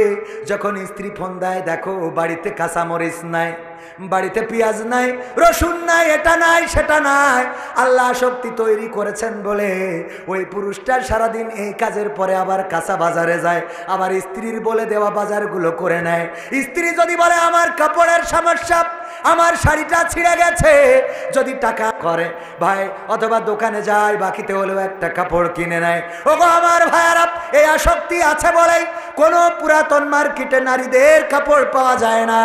Speaker 1: যখন স্ত্রী ফোন দেয়, দেখো বাড়িতে কাঁচামরিচ নাই, বাড়িতে পেঁয়াজ নাই, রসুন নাই, এটা নাই সেটা নাই, আল্লাহ শক্তি তৈরি করেছেন বলে ওই পুরুষটা সারাদিন এই কাজের পরে আবার কাঁচা বাজারে যায়, আবার স্ত্রীর বলে দেওয়া বাজারগুলো করে নেয়। স্ত্রী যদি বলে আমার কাপড়ের সমস্যা, আমার শাড়িটা ছিঁড়ে গেছে, যদি টাকা করে ভাই, অথবা দোকানে যায়, বাকিতে হলেও একটা কাপড় কিনে নেয়। ওগো আমার ভাইয়ারা, এই আসক্তি আছে বলেই কোনো পুরাতন মার্কেটে নারীদের কাপড় পাওয়া যায় না,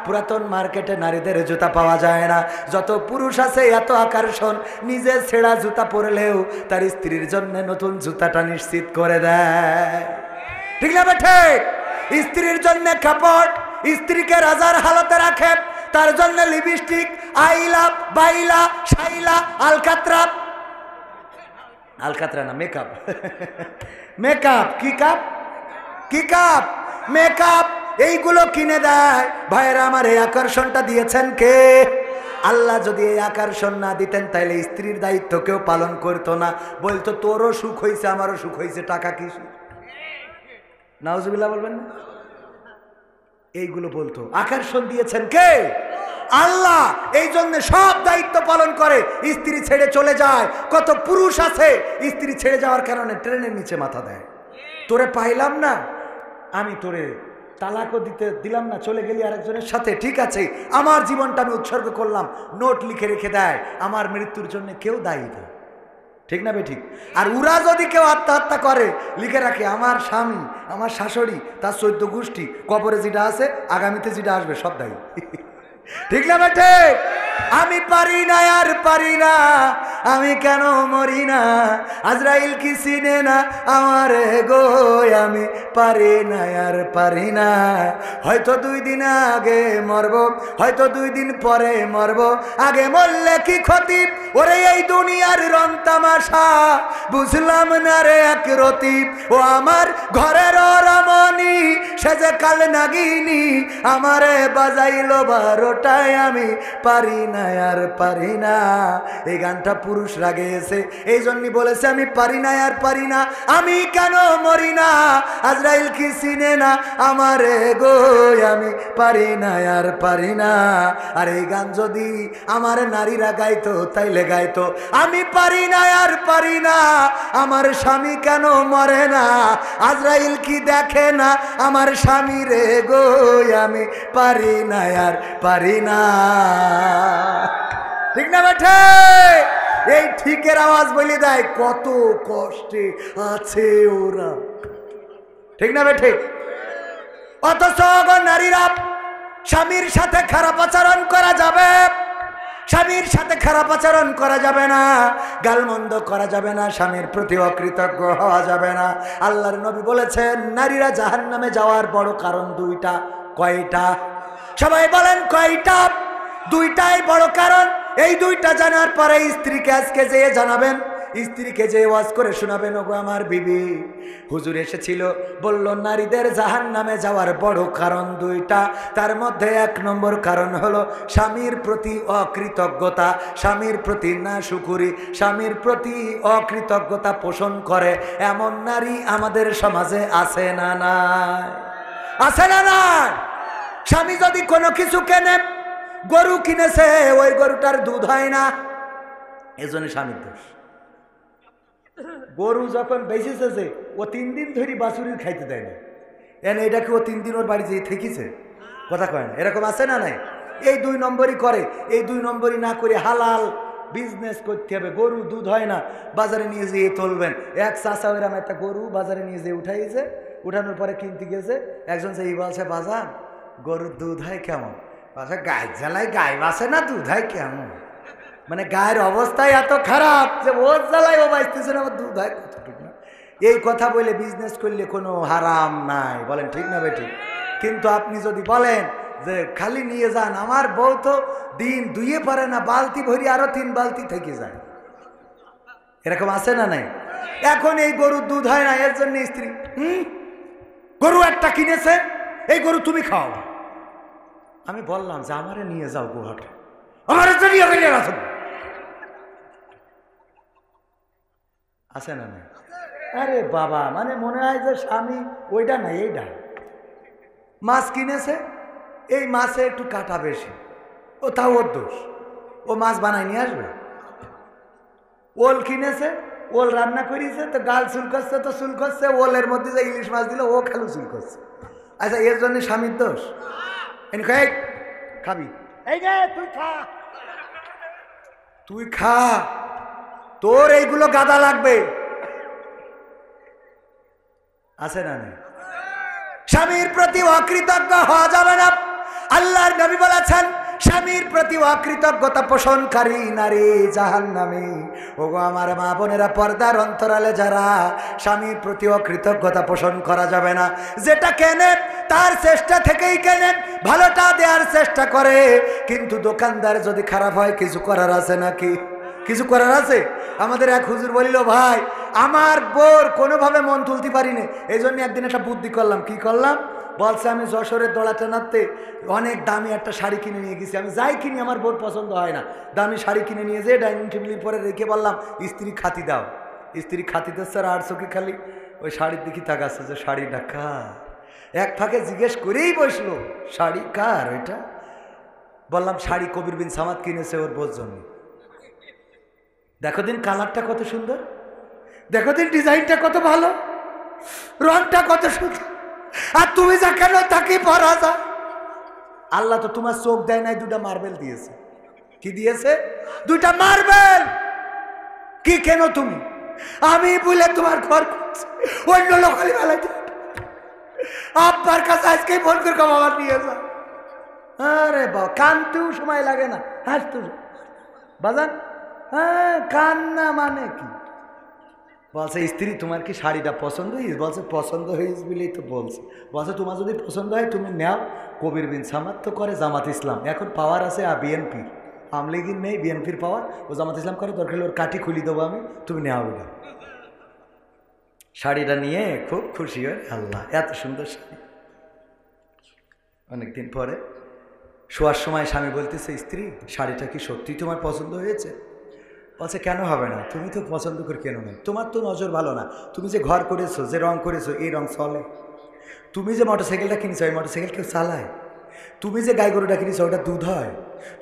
Speaker 1: পুরাতন মার্কেটে নারীদের জুতা পাওয়া যায় না। যত পুরুষ আছে এত আকর্ষণ, নিজে ছেঁড়া জুতা পরলেও তার স্ত্রীর জন্য নতুন জুতাটা নিশ্চিত করে দেয়। ঠিক না বেঠে? স্ত্রীর জন্য কাপড়, স্ত্রীকে রাজার হালতে রাখে, তার জন্য লিপস্টিক, আইলা, বাইলা, শাইলা, আলকাতরা, আলকাতরা না, মেকআপ, মেকআপ, কি কাপ, কি কাপ, মেকআপ, এইগুলো কিনে দেয়। ভাইয়েরা আমার, এই আকর্ষণটা দিয়েছেন কে? আল্লাহ যদি এই আকর্ষণ না দিতেন তাহলে স্ত্রীর দায়িত্ব কেউ পালন করতো না, বলতো তোরও সুখ হয়েছে আমারও সুখ হয়েছে, টাকা কি সুখ? নাউজুবিল্লাহ বলবেন না? এইগুলো বলতো। আকর্ষণ দিয়েছেন কে? আল্লাহ। এই জন্য সব দায়িত্ব পালন করে, স্ত্রী ছেড়ে চলে যায়। কত পুরুষ আছে স্ত্রী ছেড়ে যাওয়ার কারণে ট্রেনের নিচে মাথা দেয়, তোরে পাইলাম না, আমি তোরে তালাকও দিলাম না, চলে গেলি আরেকজনের সাথে, ঠিক আছে আমার জীবনটা আমি উৎসর্গ করলাম, নোট লিখে রেখে দেয়, আমার মৃত্যুর জন্য কেউ দায়ী না। ঠিক না বে ঠিক? আর উরা যদি কেউ আত্মহত্যা করে, লিখে রাখে আমার স্বামী, আমার শাশুড়ি, তার 14 গোষ্ঠী, কবরে যেটা আছে আগামীতে যেটা আসবে সব দায়ী। ঠিক না বেটে? আমি পারি না আর পারি না, আমি কেন মরি না, আজরাইল কি চিনে না আমার গো, আমি পারি না আর পারি না। হয়তো 2 দিন আগে মরব, হয়তো 2 দিন পরে মরব, আগে মরলে কি ক্ষতি, ওরে এই দুনিয়ার রং তামাশা বুঝলাম না রে এক রতি, ও আমার ঘরের রমণী সে যে কাল নাগিনী, আমারে বাজাইলো 12টায়, আমি পারি না আর পারি না। এই গানটা পুরুষরা গেয়েছে, এই জন্যই বলেছে আমি পারি না আর পারি না, আমি কেন মরি না, আজরাইল কি চিনে না আমারে গো, আমি পারি না আর পারি না। আর এই গান যদি আমার নারীরা গাইতো তাইলে গাইতো, আমি পারি না আর পারি না, আমার স্বামী কেন মরে না, আজরাইল কি দেখে না আমার স্বামী রে গো, আমি পারি না আর পারি না। ঠিক না বেঠে? এই ঠিকের আওয়াজ বলে দেয় কত কষ্টে আছে ওরা। ঠিক না বেঠে? অথচ নারীরা স্বামীর সাথে খারাপ আচরণ করা যাবে, স্বামীর সাথে খারাপ আচরণ করা যাবে না, গালমন্দ করা যাবে না, স্বামীর প্রতি অকৃতজ্ঞ হওয়া যাবে না। আল্লাহর নবী বলেছেন নারীরা জাহান্নামে যাওয়ার বড় কারণ 2টা। কয়টা? সবাই বলেন কয়টা? 2টাই বড় কারণ। এই দুইটা জানার পরে স্ত্রীকে আজকে যেয়ে জানাবেন, স্ত্রীকে যে ওয়াজ করে শোনাবেন, ওগো আমার বিবি, হুজুর এসেছিল বলল নারীদের জাহান্নামে যাওয়ার বড় কারণ দুইটা। তার মধ্যে 1 নম্বর কারণ হলো স্বামীর প্রতি অকৃতজ্ঞতা, স্বামীর প্রতি নাশুকুরি, স্বামীর প্রতি অকৃতজ্ঞতা পোষণ করে এমন নারী আমাদের সমাজে আছে না নাই? আছে না নাই? স্বামী যদি কোনো কিছু কেনে, গরু কিনেছে, ওই গরুটার দুধ হয় না, এজন্য স্বামীর দোষ। গরু যখন বেঁচেছে যে ও 3 দিন ধরে বাছুরির খাইতে দেয় না, এনে এটা কি ও 3 দিন ওর বাড়ি যেয়ে থেকেছে? কথা কয় না? এরকম আছে না নাই? এই 2 নম্বরই করে। এই 2 নম্বরই না করে হালাল বিজনেস করতে হবে। গরু দুধ হয় না, বাজারে নিয়ে যেয়ে তুলবেন। এক চাষা ওইরাম একটা গরু বাজারে নিয়ে যেয়ে উঠাইছে, উঠানোর পরে কিনতে গেছে, একজন সেই বলছে বাজার গরুর দুধ হয় কেমন? বাসা গায়ে জ্বালায় গায়ে বাসে না, দুধ হয় কেমন? মানে গায়ের অবস্থায় এত খারাপ যে ওর জ্বালায় ও বাঁচতেছে না, দুধ হয় কতটুকু না। এই কথা বলে বিজনেস করলে কোনো হারাম নাই, বলেন ঠিক না বেঠিক? কিন্তু আপনি যদি বলেন যে খালি নিয়ে যান, আমার বউ তো দিন দুইয়ে পারে না, বালতি ভরি আরো 3 বালতি থেকে যায়, এরকম আছে না নাই? এখন এই গরুর দুধ হয় না, এর জন্য স্ত্রী গরু একটা কিনেছে, এই গরু তুমি খাও। আমি বললাম যে আমারে নিয়ে যাও গোহাটে, আমার আছে না নাই? আরে বাবা, মানে মনে হয় যে স্বামী ওইটা নাই এইটা। মাছ কিনেছে, এই মাছে একটু কাটা বেশি, ও তাও ওর দোষ, ও মাছ বানাই নিয়ে আসবে। ওল কিনেছে, ওল রান্না করিয়েছে, তো গাল চুল করছে, তো চুল করছে, ওলের মধ্যে যে ইলিশ মাছ দিল ও খালু চুল করছে। আচ্ছা, এর জন্য স্বামীর দোষ? খাবি? এই যে তুই খা, তুই খা, তোর এইগুলো গাদা লাগবে, আছে না নাই? স্বামীর প্রতি অকৃতজ্ঞ হওয়া যাবে না। আল্লাহর নবী বলেছেন স্বামীর প্রতি অকৃতজ্ঞতা পোষণকারী নারী জাহান্নামী। ওগো আমার মা বোনেরা, পর্দার অন্তরালে যারা, স্বামীর প্রতি অকৃতজ্ঞতা পোষণ করা যাবে না। যেটা কেনেন তার চেষ্টা থেকেই কেনেন, ভালোটা দেওয়ার চেষ্টা করে, কিন্তু দোকানদার যদি খারাপ হয় কিছু করার আছে নাকি? কিছু করার আছে? আমাদের এক হুজুর বলিল, ভাই আমার বোর কোনোভাবে মন তুলতে পারিনি, এই জন্য একদিন একটা বুদ্ধি করলাম। কি করলাম? বলছে আমি যশোরের দোলা টেনাতে অনেক দামি একটা শাড়ি কিনে নিয়ে গেছি। আমি যাই কিনি আমার বোর পছন্দ হয় না, দামি শাড়ি কিনে নিয়ে যেয়ে ডাইনিং টেবিলের পরে রেখে বললাম স্ত্রী খাতি দাও। স্ত্রী খাতি দিচ্ছে আর 800 কি খালি ওই শাড়ির দিকে তাকাচ্ছে যে শাড়িটা কার। এক ফাঁকে জিজ্ঞেস করেই বসলো শাড়ি কার এটা? বললাম শাড়ি কবির বিন সামাদ কিনেছে ওর বোর জন্য। দেখো দিন কালারটা কত সুন্দর, দেখো দিন ডিজাইনটা কত ভালো, রংটা কত সুন্দর, আর তুমি যা কেন তাকে পরা যা। আল্লাহ তো তোমার চোখ দেয় নাই, 2টা মার্বেল দিয়েছে। কি দিয়েছে? 2টা মার্বেল। কি কেন তুমি? আমি বলে তোমার ঘর অন্য লোকালি বেলায় আব্বার কাছে আজকেই ফোন করে বাবা নিয়ে যা। আরে বাবা, কানতেও সময় লাগে না, হাসতে বাজান। হ্যাঁ, কান্না মানে কি? বলছে স্ত্রী তোমার কি শাড়িটা পছন্দ হয়েছে? বলছে পছন্দ হয়েছে বলেই তো বলছে। বলছে তোমার যদি পছন্দ হয় তুমি নেও। কবির বিন সামাদ তো করে জামাত ইসলাম, এখন পাওয়ার আছে বিএনপির, আওয়ামী লীগের নেই, বিএনপির পাওয়ার, ও জামাত ইসলাম করে, দরকার ওর কাঠি খুলি দেবো আমি, তুমি নেও ওটা। শাড়িটা নিয়ে খুব খুশি হয়, আল্লাহ এত সুন্দর শাড়ি। অনেকদিন পরে শোয়ার সময় স্বামী বলতেছে, স্ত্রী শাড়িটা কি সত্যি তোমার পছন্দ হয়েছে? বলছে কেন হবে না, তুমি তো পছন্দ করে কেন না, তোমার তো নজর ভালো না, তুমি যে ঘর করেছো, যে রং করেছো এই রং চলে, তুমি যে মোটরসাইকেলটা কিনেছো এই মোটরসাইকেল কেউ চালায়, তুমি যে গাই গরুটা কিনেছো ওটা দুধ হয়,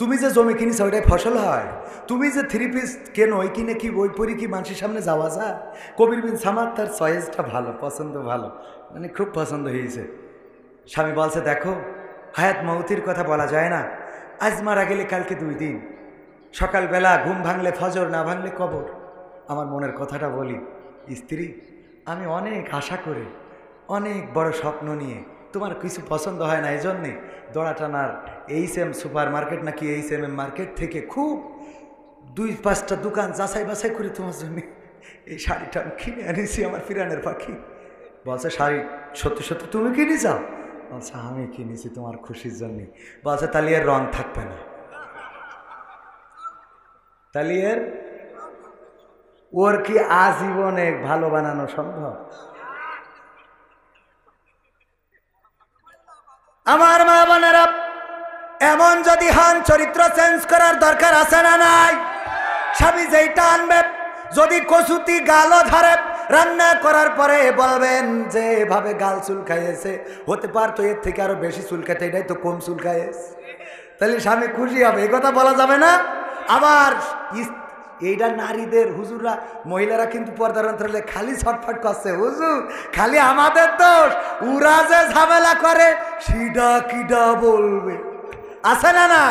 Speaker 1: তুমি যে জমি কিনেছো ওটাই ফসল হয়, তুমি যে 3 পিস কেন ওই কিনে কি বই পড়ি কি মানুষের সামনে যাওয়া যায়? কবির বিন সামাদ তার চয়েসটা ভালো, পছন্দ ভালো, মানে খুব পছন্দ হয়েছে। স্বামী বলছে দেখো হায়াত মৌতির কথা বলা যায় না, আজ মারা গেলে কালকে 2 দিন, সকালবেলা ঘুম ভাঙলে ফজর, না ভাঙলে কবর। আমার মনের কথাটা বলি, স্ত্রী আমি অনেক আশা করে অনেক বড় স্বপ্ন নিয়ে, তোমার কিছু পছন্দ হয় না, এই জন্যে দড়াটানার HM সুপার মার্কেট নাকি HMM মার্কেট থেকে খুব 2-5টা দোকান যাচাই বাছাই করে তোমার জন্য এই শাড়িটা আমি কিনে এনেছি, আমার ফিরানের পাখি। বলছে শাড়ি সত্যি সত্যি তুমি কিনে যাও? বলছে আমি কিনেছি তোমার খুশির জন্যে। বলছে তাহলে এর রং থাকবে না। তাহলে ওর কি আজীবনে ভালো বানানো সম্ভব? আমার মা বোনেরা, এমন যদি হন চরিত্র চেঞ্জ করার দরকার আছে না নাই? স্বামী যেইটা আনবে, যদি কসুতি গালও ধরে, রান্না করার পরে বলবেন যে এভাবে গাল চুলকাইছে, হতে পারতো এর থেকে আরো বেশি চুলকাতে, এটাই তো কম চুলকাইছে, তাহলে স্বামী খুশি হবে। এই কথা বলা যাবে না। আবার এইটা নারীদের, হুজুররা, মহিলারা কিন্তু পর্দার অন্তরালে খালি ছটফট করছে, হুজুর খালি আমাদের দোষ, উরা যে ঝামেলা করে সিডা কিডা বলবে, আছে না না?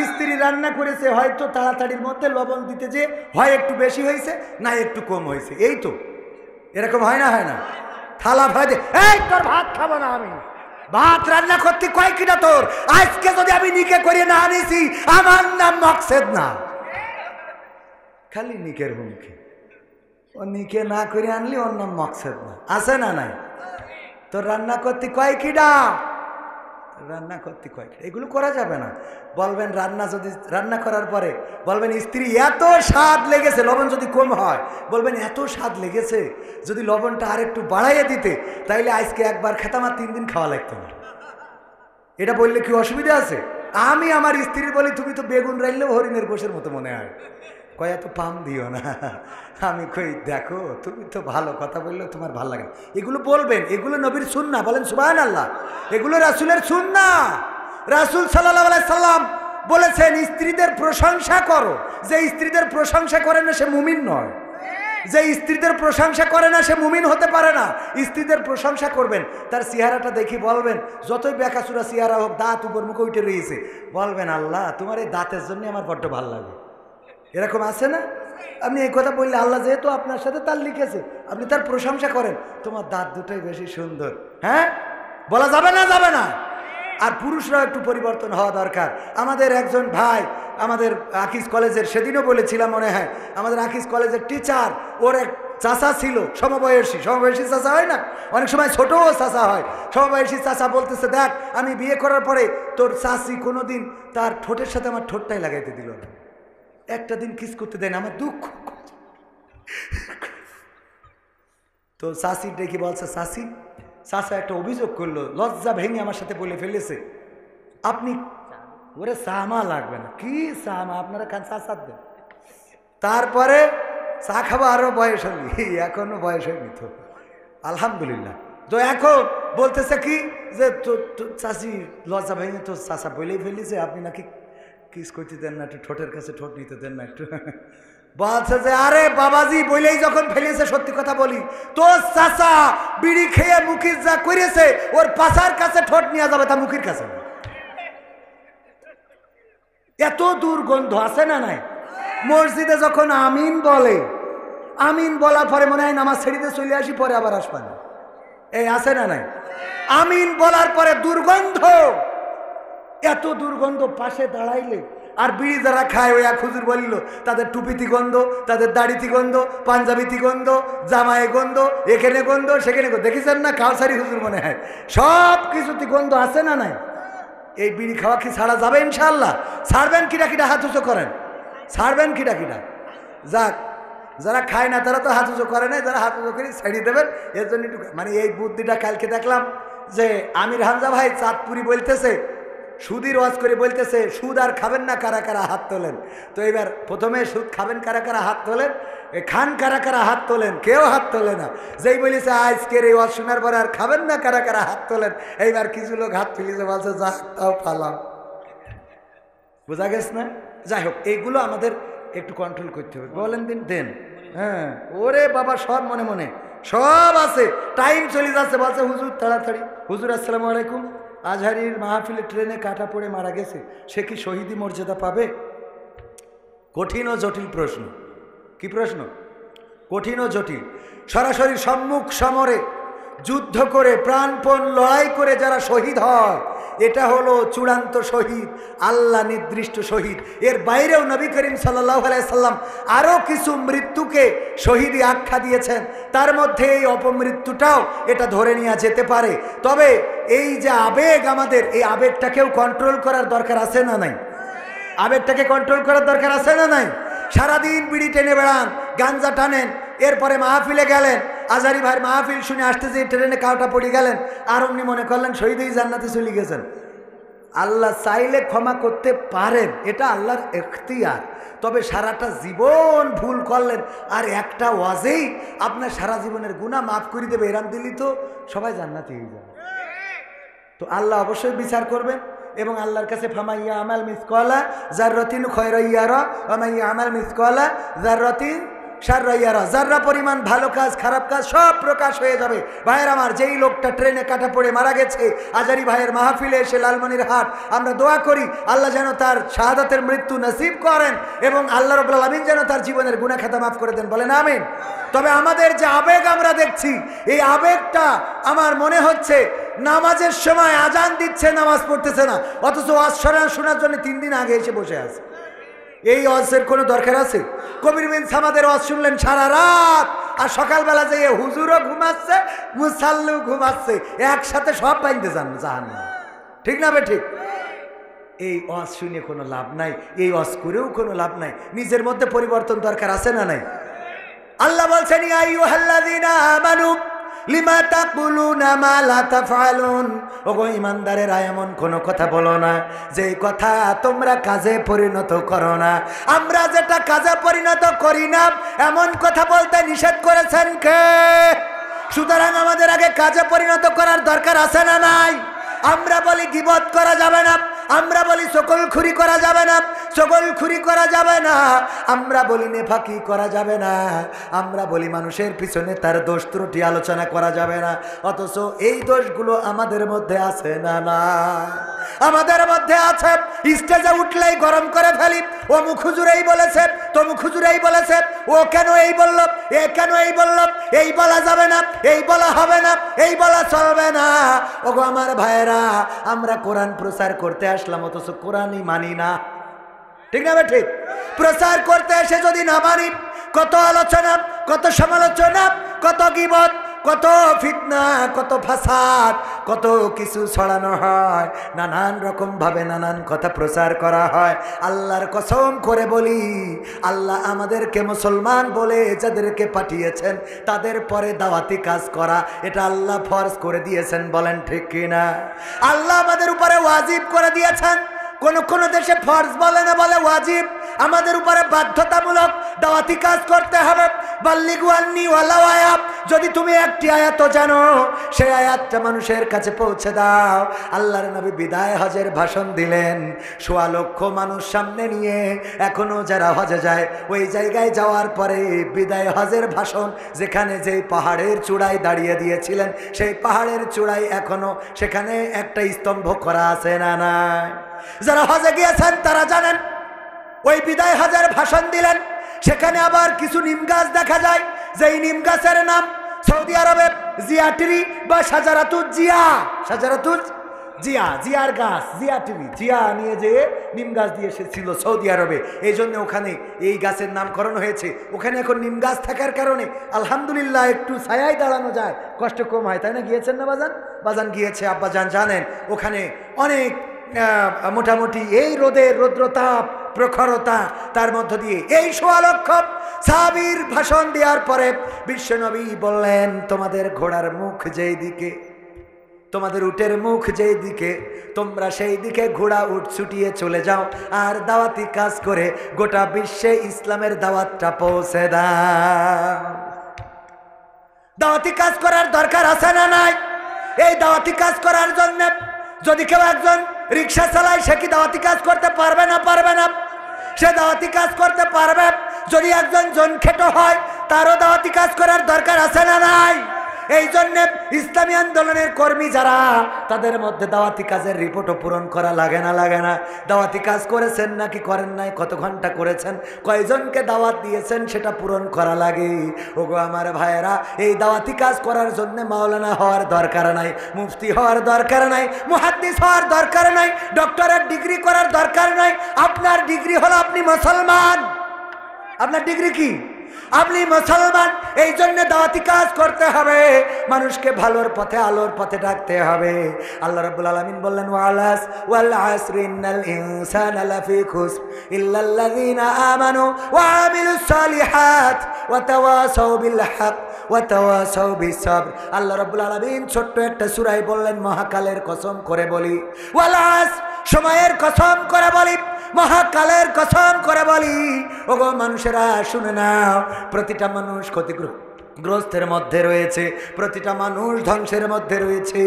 Speaker 1: স্ত্রী রান্না করেছে, হয়তো তাড়াতাড়ির মধ্যে লবণ দিতে যে হয় একটু বেশি হয়েছে, না একটু কম হয়েছে, এই তো এরকম হয় না? হয় না? থালা ভাজে, এই তোর ভাত খাবো না আমি, ভাত রান্না করতে কয় কিনা তোর, আজকে যদি আমি নিকে করে না আনিছি আমার নাম মকসেদ না। খালি নিকের হুমকি, ও নিকে না করে আনলি ওর নাম মকসেদ না, আছে না নাই? তোর রান্না করতে কয় কিনা, রান্না করতে কয় কিনা, এগুলো করা যাবে না। বলবেন রান্না, যদি রান্না করার পরে বলবেন স্ত্রী এত স্বাদ লেগেছে, লবণ যদি কম হয় বলবেন এত স্বাদ লেগেছে, যদি লবণটা আর একটু বাড়াইয়ে দিতে তাইলে আজকে একবার খেতাম আর 3 দিন খাওয়া লাগতো না। এটা বললে কি অসুবিধা আছে? আমি আমার স্ত্রীর বলি তুমি তো বেগুন রাইলেও হরিণের গোশের মতো মনে হয়, কয় এত পাম দিও না। আমি কই দেখো তুমি তো ভালো কথা বললেও তোমার ভালো লাগে না। এগুলো বলবেন, এগুলো নবীর সুন্নাহ, বলেন সুবহানাল্লাহ। এগুলো রাসূলের সুন্নাহ। রাসূল সাল্লাল্লাহু আলাইহি সাল্লাম বলেছেন স্ত্রীদের প্রশংসা করো, যে স্ত্রীদের প্রশংসা করে না সে মুমিন নয়, যে স্ত্রীদের প্রশংসা করে না সে মুমিন হতে পারে না। স্ত্রীদের প্রশংসা করবেন, তার চেহারাটা দেখি বলবেন, যতই বেকাচুরা চেহারা হোক, দাঁত উপর মুখে উঠে রয়েছে, বলবেন আল্লাহ তোমার এই দাঁতের জন্য আমার বড্ড ভালো লাগে। এরকম আছে না? আপনি এই কথা বললে আল্লাহ যেহেতু আপনার সাথে তার লিখেছে, আপনি তার প্রশংসা করেন, তোমার দাঁত দুটোই বেশি সুন্দর, হ্যাঁ বলা যাবে না? যাবে না? আর পুরুষরাও একটু পরিবর্তন হওয়া দরকার। আমাদের একজন ভাই আমাদের আকিজ কলেজের, সেদিনও বলেছিলাম মনে হয়, আমাদের আকিজ কলেজের টিচার, ওর এক চাচা ছিল সমবয়সী চাচা হয় না, অনেক সময় ছোটও চাচা হয়, সমবয়সী চাচা বলতেছে দেখ আমি বিয়ে করার পরে তোর চাচি কোনোদিন তার ঠোঁটের সাথে আমার ঠোঁটটাই লাগাইতে দিল না, একটা দিন কিস করতে দেয় না, আমার দুঃখ। তো চাচি ডেকে বলছে, চাচা একটা অভিযোগ করলো, লজ্জা ভেঙে আমার সাথে বলে ফেলেছে, আপনি ওরে চামা লাগবে না, কি চামা আপনারা খান, চা সাত দেন, তারপরে চা খাবো, আরো বয়স হলি, এখনো বয়স হয়নি তো আলহামদুলিল্লাহ। তো এখন বলতেছে কি যে চাচি লজ্জা ভেঙে তো চাচা বলেই ফেলেছে, আপনি নাকি কিস করতে দেন না, একটু ঠোঁটের কাছে ঠোঁট নিতে দেন না একটু। বলছে যে আরে বাবাজি বলেই যখন ফেলেছে, সত্যি কথা বলি, তোর চাচা বিড়ি খেয়ে মুখির যা করেছে, ওর পাশার কাছে ঠোঁট নিয়ে যাবে, তা মুখির কাছে না। এত দুর্গন্ধ আছে না নাই? মসজিদে যখন আমিন বলে, আমিন বলার পরে মনে হয় নামাজ ছেড়ে দিয়ে চলে আসি, পরে আবার আসবা না, এই আছে না নাই? আমিন বলার পরে দুর্গন্ধ, এত দুর্গন্ধ, পাশে দাঁড়াইলে। আর বিড়ি যারা খায়, ওই এক হুজুর বলিল তাদের টুপিতে গন্ধ, তাদের দাড়িতে গন্ধ, পাঞ্জাবিতে গন্ধ, জামায় গন্ধ, এখানে গন্ধ সেখানে গন্ধ, দেখেছেন না? কাউসারি হুজুর মনে হয়, সব কিছুতে গন্ধ আছে না নাই? এই বিড়ি খাওয়া কি ছাড়া যাবে? ইনশাআল্লাহ ছাড়বেন। কিটা কিটা হাত উঁচু করেন, ছাড়বেন কিটা কিটা? যাক, যারা খায় না তারা তো হাত উঁচু করে না, যারা হাত উঁচু করে ছাড়িয়ে দেবেন। এর জন্য একটু মানে এই বুদ্ধিটা কালকে দেখলাম যে আমির হামজা ভাই চাঁদপুরি বলতেছে, সুদের ওয়াজ করে বলতেছে সুদ আর খাবেন না, কারা কারা হাত তোলেন। তো এবার প্রথমে সুদ খাবেন কারা কারা হাত তোলেন, খান কারা কারা হাত তোলেন, কেউ হাত তোলে না। যেই বলেছে আজকের এই ওয়াজ শোনার পরে আর খাবেন না কারা কারা হাত তোলেন, এইবার কিছু লোক হাত তুলেছে, বলছে যা তাও পালাম। বোঝা গেছে না? যাই হোক, এইগুলো আমাদের একটু কন্ট্রোল করতে হবে। বলেন দিন দেন, হ্যাঁ ওরে বাবা সব মনে মনে সব আছে, টাইম চলে যাচ্ছে। বলছে হুজুর তাড়াতাড়ি, হুজুর আসসালামু আলাইকুম, আজহারির মাহফিলে ট্রেনে কাটা পড়ে মারা গেছে, সে কি শহীদি মর্যাদা পাবে? কঠিন ও জটিল প্রশ্ন। কি প্রশ্ন? কঠিন ও জটিল। সরাসরি সম্মুখ সমরে যুদ্ধ করে প্রাণপণ লড়াই করে যারা শহীদ হয়, এটা হলো চূড়ান্ত শহীদ, আল্লাহ নির্দিষ্ট শহীদ। এর বাইরেও নবী করিম সাল্লাল্লাহু আলাইহি সাল্লাম আরও কিছু মৃত্যুকে শহীদি আখ্যা দিয়েছেন, তার মধ্যে এই অপমৃত্যুটাও এটা ধরে নেওয়া যেতে পারে। তবে এই যে আবেগ, আমাদের এই আবেগটাকেও কন্ট্রোল করার দরকার আছে না নাই? আবেগটাকে কন্ট্রোল করার দরকার আছে না নাই? সারাদিন বিড়ি টেনে বেড়ান, গাঞ্জা টানেন, এরপরে মাহফিলে গেলেন, আজারি ভাইয়ের মাহফিল শুনে আসতে যে ট্রেনে কাউটা পড়ে গেলেন, আর অমনি মনে করলেন শহীদই জান্নাতে চলে গেছেন। আল্লাহ চাইলে ক্ষমা করতে পারেন, এটা আল্লাহর এখতিয়ার। তবে সারাটা জীবন ভুল করলেন আর একটা ওয়াজেই আপনার সারা জীবনের গুনাহ মাফ করে দেবে, এরাম দিলি তো সবাই জান্নাতি হয়ে যাবে। তো আল্লাহ অবশ্যই বিচার করবেন এবং আল্লাহর কাছে ফামাইয়া আমাল মিসকালা যাররাতিন খায়রা ইয়ারা ওয়া মাইয়া আমাল মিসকালা যাররাতিন শাররা ইয়ারা। যাররা পরিমাণ ভালো কাজ খারাপ কাজ সব প্রকাশ হয়ে যাবে। ভাইয়ের আমার, যেই লোকটা ট্রেনে কাটা পড়ে মারা গেছে আজারি ভাইয়ের মাহফিলে এসে লালমনিরহাট, আমরা দোয়া করি আল্লাহ যেন তার শাহাদাতের মৃত্যু নসিব করেন এবং আল্লাহ রাব্বুল আলামিন যেন তার জীবনের গুনাহ খাতা মাফ করে দেন, বলেন আমিন। তবে আমাদের যে আবেগ আমরা দেখছি, এই আবেগটা আমার মনে হচ্ছে নামাজের সময় আজান দিচ্ছে, নামাজ পড়তেছে না, অথচ ওয়াজ শোনার জন্য 3 দিন আগে এসে বসে আছে। এই ওয়াজের কোনো দরকার আছে? কবির বিন সামাদের ওয়াজ শুনলেন সারা রাত, আর সকালবেলা যে হুজুরও ঘুমাচ্ছে, মুসাল্লিও ঘুমাচ্ছে, একসাথে সব বাইন্দে যান জাহান্নামে। ঠিক না বে ঠিক? এই ওয়াজ শুনে কোনো লাভ নাই, এই ওয়াজ করেও কোনো লাভ নাই। নিজের মধ্যে পরিবর্তন দরকার আছে না নাই? আল্লাহ বলছেন ইয়া আইয়ুহাল্লাযীনা আমানু লিমা তাকুলুনা মা লা তাফআলুন। ওগো ঈমানদারেরা, এমন কোন কথা বলো না যে কথা তোমরা কাজে পরিণত করো না। আমরা যেটা কাজে পরিণত করি না এমন কথা বলতে নিষেধ করেছেন কে? সুতরাং আমাদের আগে কাজে পরিণত করার দরকার আছে না নাই? আমরা বলি গীবত করা যাবে না, আমরা বলি সকলখুরি করা যাবে না, সকলখুরি করা যাবে না, আমরা বলি নেফাকি করা যাবে না, আমরা বলি মানুষের পিছনে তার দোষ ত্রুটি আলোচনা করা যাবে না। অথচ এই দোষগুলো আমাদের মধ্যে আছে না? না, আমাদের মধ্যে আছে। স্টেজে উঠলেই গরম করে ফেলি, ও মুখুজুর এই বলেছে, তো মুখুজুর এই বলেছে, ও কেন এই বলল, এ কেন এই বলল, এই বলা যাবে না, এই বলা হবে না, এই বলা চলবে না। ওগো আমার ভাইয়েরা, আমরা কোরআন প্রচার করতে আসলাম, অথচ কোরআনই মানি না। ঠিক না ঠিক? প্রচার করতে এসে যদি না মানি, কত আলোচনা, কত সমালোচনা, কত গীবত, কত ফিতনা, কত ফাসাদ, কত কিছু ছড়ানো হয়, নানান রকম ভাবে নানান কথা প্রচার করা হয়। আল্লাহর কসম করে বলি, আল্লাহ আমাদেরকে মুসলমান বলে যাদেরকে পাঠিয়েছেন তাদের পরে দাওয়াতি কাজ করা এটা আল্লাহ ফরজ করে দিয়েছেন, বলেন ঠিক কিনা? আল্লাহ আমাদের উপরে ওয়াজিব করে দিয়েছেন। কোন দেশে ফরজ বলে না, বলে ওয়াজিব। আমাদের উপরে বাধ্যতামূলক দাওয়াতি কাজ করতে হবে। বাল্লিগু আন্নী ওয়ালাউ আয়াত, যদি তুমি একটি আয়াত জানো সেই আয়াতটা মানুষের কাছে পৌঁছে দাও। আল্লাহর নবী বিদায় হজের ভাষণ দিলেন, ১৬ লক্ষ মানুষ সামনে নিয়ে। এখনো যারা হজে যায়, ওই জায়গায় যাওয়ার পরে বিদায় হজের ভাষণ, যেখানে যেই পাহাড়ের চূড়ায় দাঁড়িয়ে দিয়েছিলেন সেই পাহাড়ের চূড়ায় এখনো সেখানে একটা স্তম্ভ করা আছে না নাই? যারা হজে গিয়েছেন তারা জানেন, ওই বিদায় হজের ভাষণ দিলেন, সেখানে আবার কিছু নিম গাছ দেখা যায়, যেই নিম গাছের নাম সৌদি আরবে জিয়া ট্রি বা শাজারাতুজ জিয়া। শাজারাতুজ জিয়া, জিয়ার গাছ, জিয়া ট্রি, জিয়া নিয়ে যেয়ে নিম গাছ দিয়ে এসেছিল সৌদি আরবে, এই জন্য ওখানে এই গাছের নামকরণ হয়েছে। ওখানে এখন নিম গাছ থাকার কারণে আলহামদুলিল্লাহ একটু ছায়ায় দাঁড়ানো যায়, কষ্ট কম হয়, তাই না? গিয়েছেন না বাজান? বাজান গিয়েছে, আব্বাজান জানেন। ওখানে অনেক মোটামুটি এই রোদের রৌদ্রতাপ প্রখরতা, তার মধ্য দিয়ে এই ১৬ লক্ষ সাহাবীর ভাষণ দেওয়ার পরে বিশ্বনবী বললেন, তোমাদের ঘোড়ার মুখ যেই দিকে, তোমাদের উটের মুখ যেই দিকে, তোমরা সেই দিকে ঘোড়া উট ছুটিয়ে চলে যাও আর দাওয়াতি কাজ করে গোটা বিশ্বে ইসলামের দাওয়াতটা পৌঁছে দাও। দাওয়াতি কাজ করার দরকার আছে না নাই? এই দাওয়াতি কাজ করার জন্য যদি কেউ একজন রিক্সা চালায়, সে কি দাওয়াতি কাজ করতে পারবে না? পারবে না। সে দাওয়াতি কাজ করতে পারবে। যদি একজন জনখেটো হয়, তারও দাওয়াতি কাজ করার দরকার আছে না নাই? এই জন্য ইসলামী আন্দোলনের কর্মী যারা, তাদের মধ্যে দাওয়াতি কাজের রিপোর্টও পূরণ করা লাগে না? লাগে না? দাওয়াতি কাজ করেছেন নাকি করেন নাই, কত ঘন্টা করেছেন, কয়জনকে দাওয়াত দিয়েছেন, সেটা পূরণ করা লাগে। ওগো আমার ভাইয়েরা, এই দাওয়াতি কাজ করার জন্য মাওলানা হওয়ার দরকার নাই, মুফতি হওয়ার দরকার নাই, মুহাদ্দিস হওয়ার দরকার নাই, ডক্টরেট ডিগ্রি করার দরকার নাই। আপনার ডিগ্রি হলো আপনি মুসলমান। আপনার ডিগ্রি কি? আপনি মুসলমান, এই জন্য দাওয়াতি কাজ করতে হবে, মানুষকে ভালোর পথে আলোর পথে ডাকতে হবে। আল্লাহ রাব্বুল আলামিন বললেন ওয়াল আসরি ইন্নাল ইনসানা লাফি খুসর ইল্লাল্লাযিনা আমানু ওয়া আমিলুস সালিহাত ওয়া তাওয়াসাউ বিল হক ওয়া তাওয়াসাউ বিস সাবর। আল্লাহ রাব্বুল আলামিন ছোট্ট একটা সূরায় বললেন, মহাকালের কসম করে বলি, ওয়াল আসর, সময়ের কসম করে বলি, মহাকালের কসম করে বলি, ওগো মানুষেরা শুনে নাও, প্রতিটা মানুষ ক্ষতিগ্রস্তের মধ্যে রয়েছে, প্রতিটা মানুষ ধ্বংসের মধ্যে রয়েছে,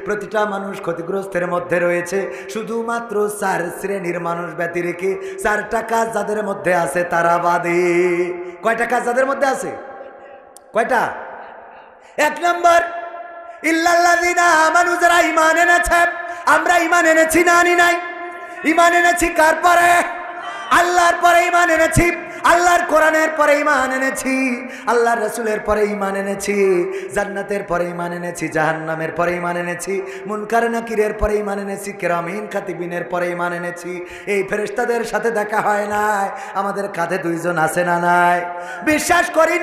Speaker 1: প্রতিটা মানুষ ক্ষতিগ্রস্তের মধ্যে রয়েছে। শুধুমাত্র 4 শ্রেণীর মানুষ ব্যতি রেখে 4টা কাজ যাদের মধ্যে আছে তারা বাদে। কয়টা কাজ যাদের মধ্যে আছে? কয়টা? 1 নম্বর, ইল্লাল্লাযিনা আমানু, যারা ঈমান এনেছে। আমরা ঈমান এনেছি না আনি নাই? ঈমান এনেছি কার পরে? আল্লাহর পরে ঈমান এনেছি, আল্লাহর কোরআনের পরে ঈমান এনেছি, আল্লাহর রাসূলের পরে ঈমান এনেছি, জান্নাতের পরে ঈমান এনেছি, জাহান্নামের পরে ঈমান এনেছি, মুনকার নাকিরের পরে ঈমান এনেছি, কিরামিন কাতিবিনের পরে ঈমান এনেছি। এই ফেরেশতাদের সাথে দেখা হয় নাই, আমাদের কাঁধে 2 জন আছে না নাই? বিশ্বাস করি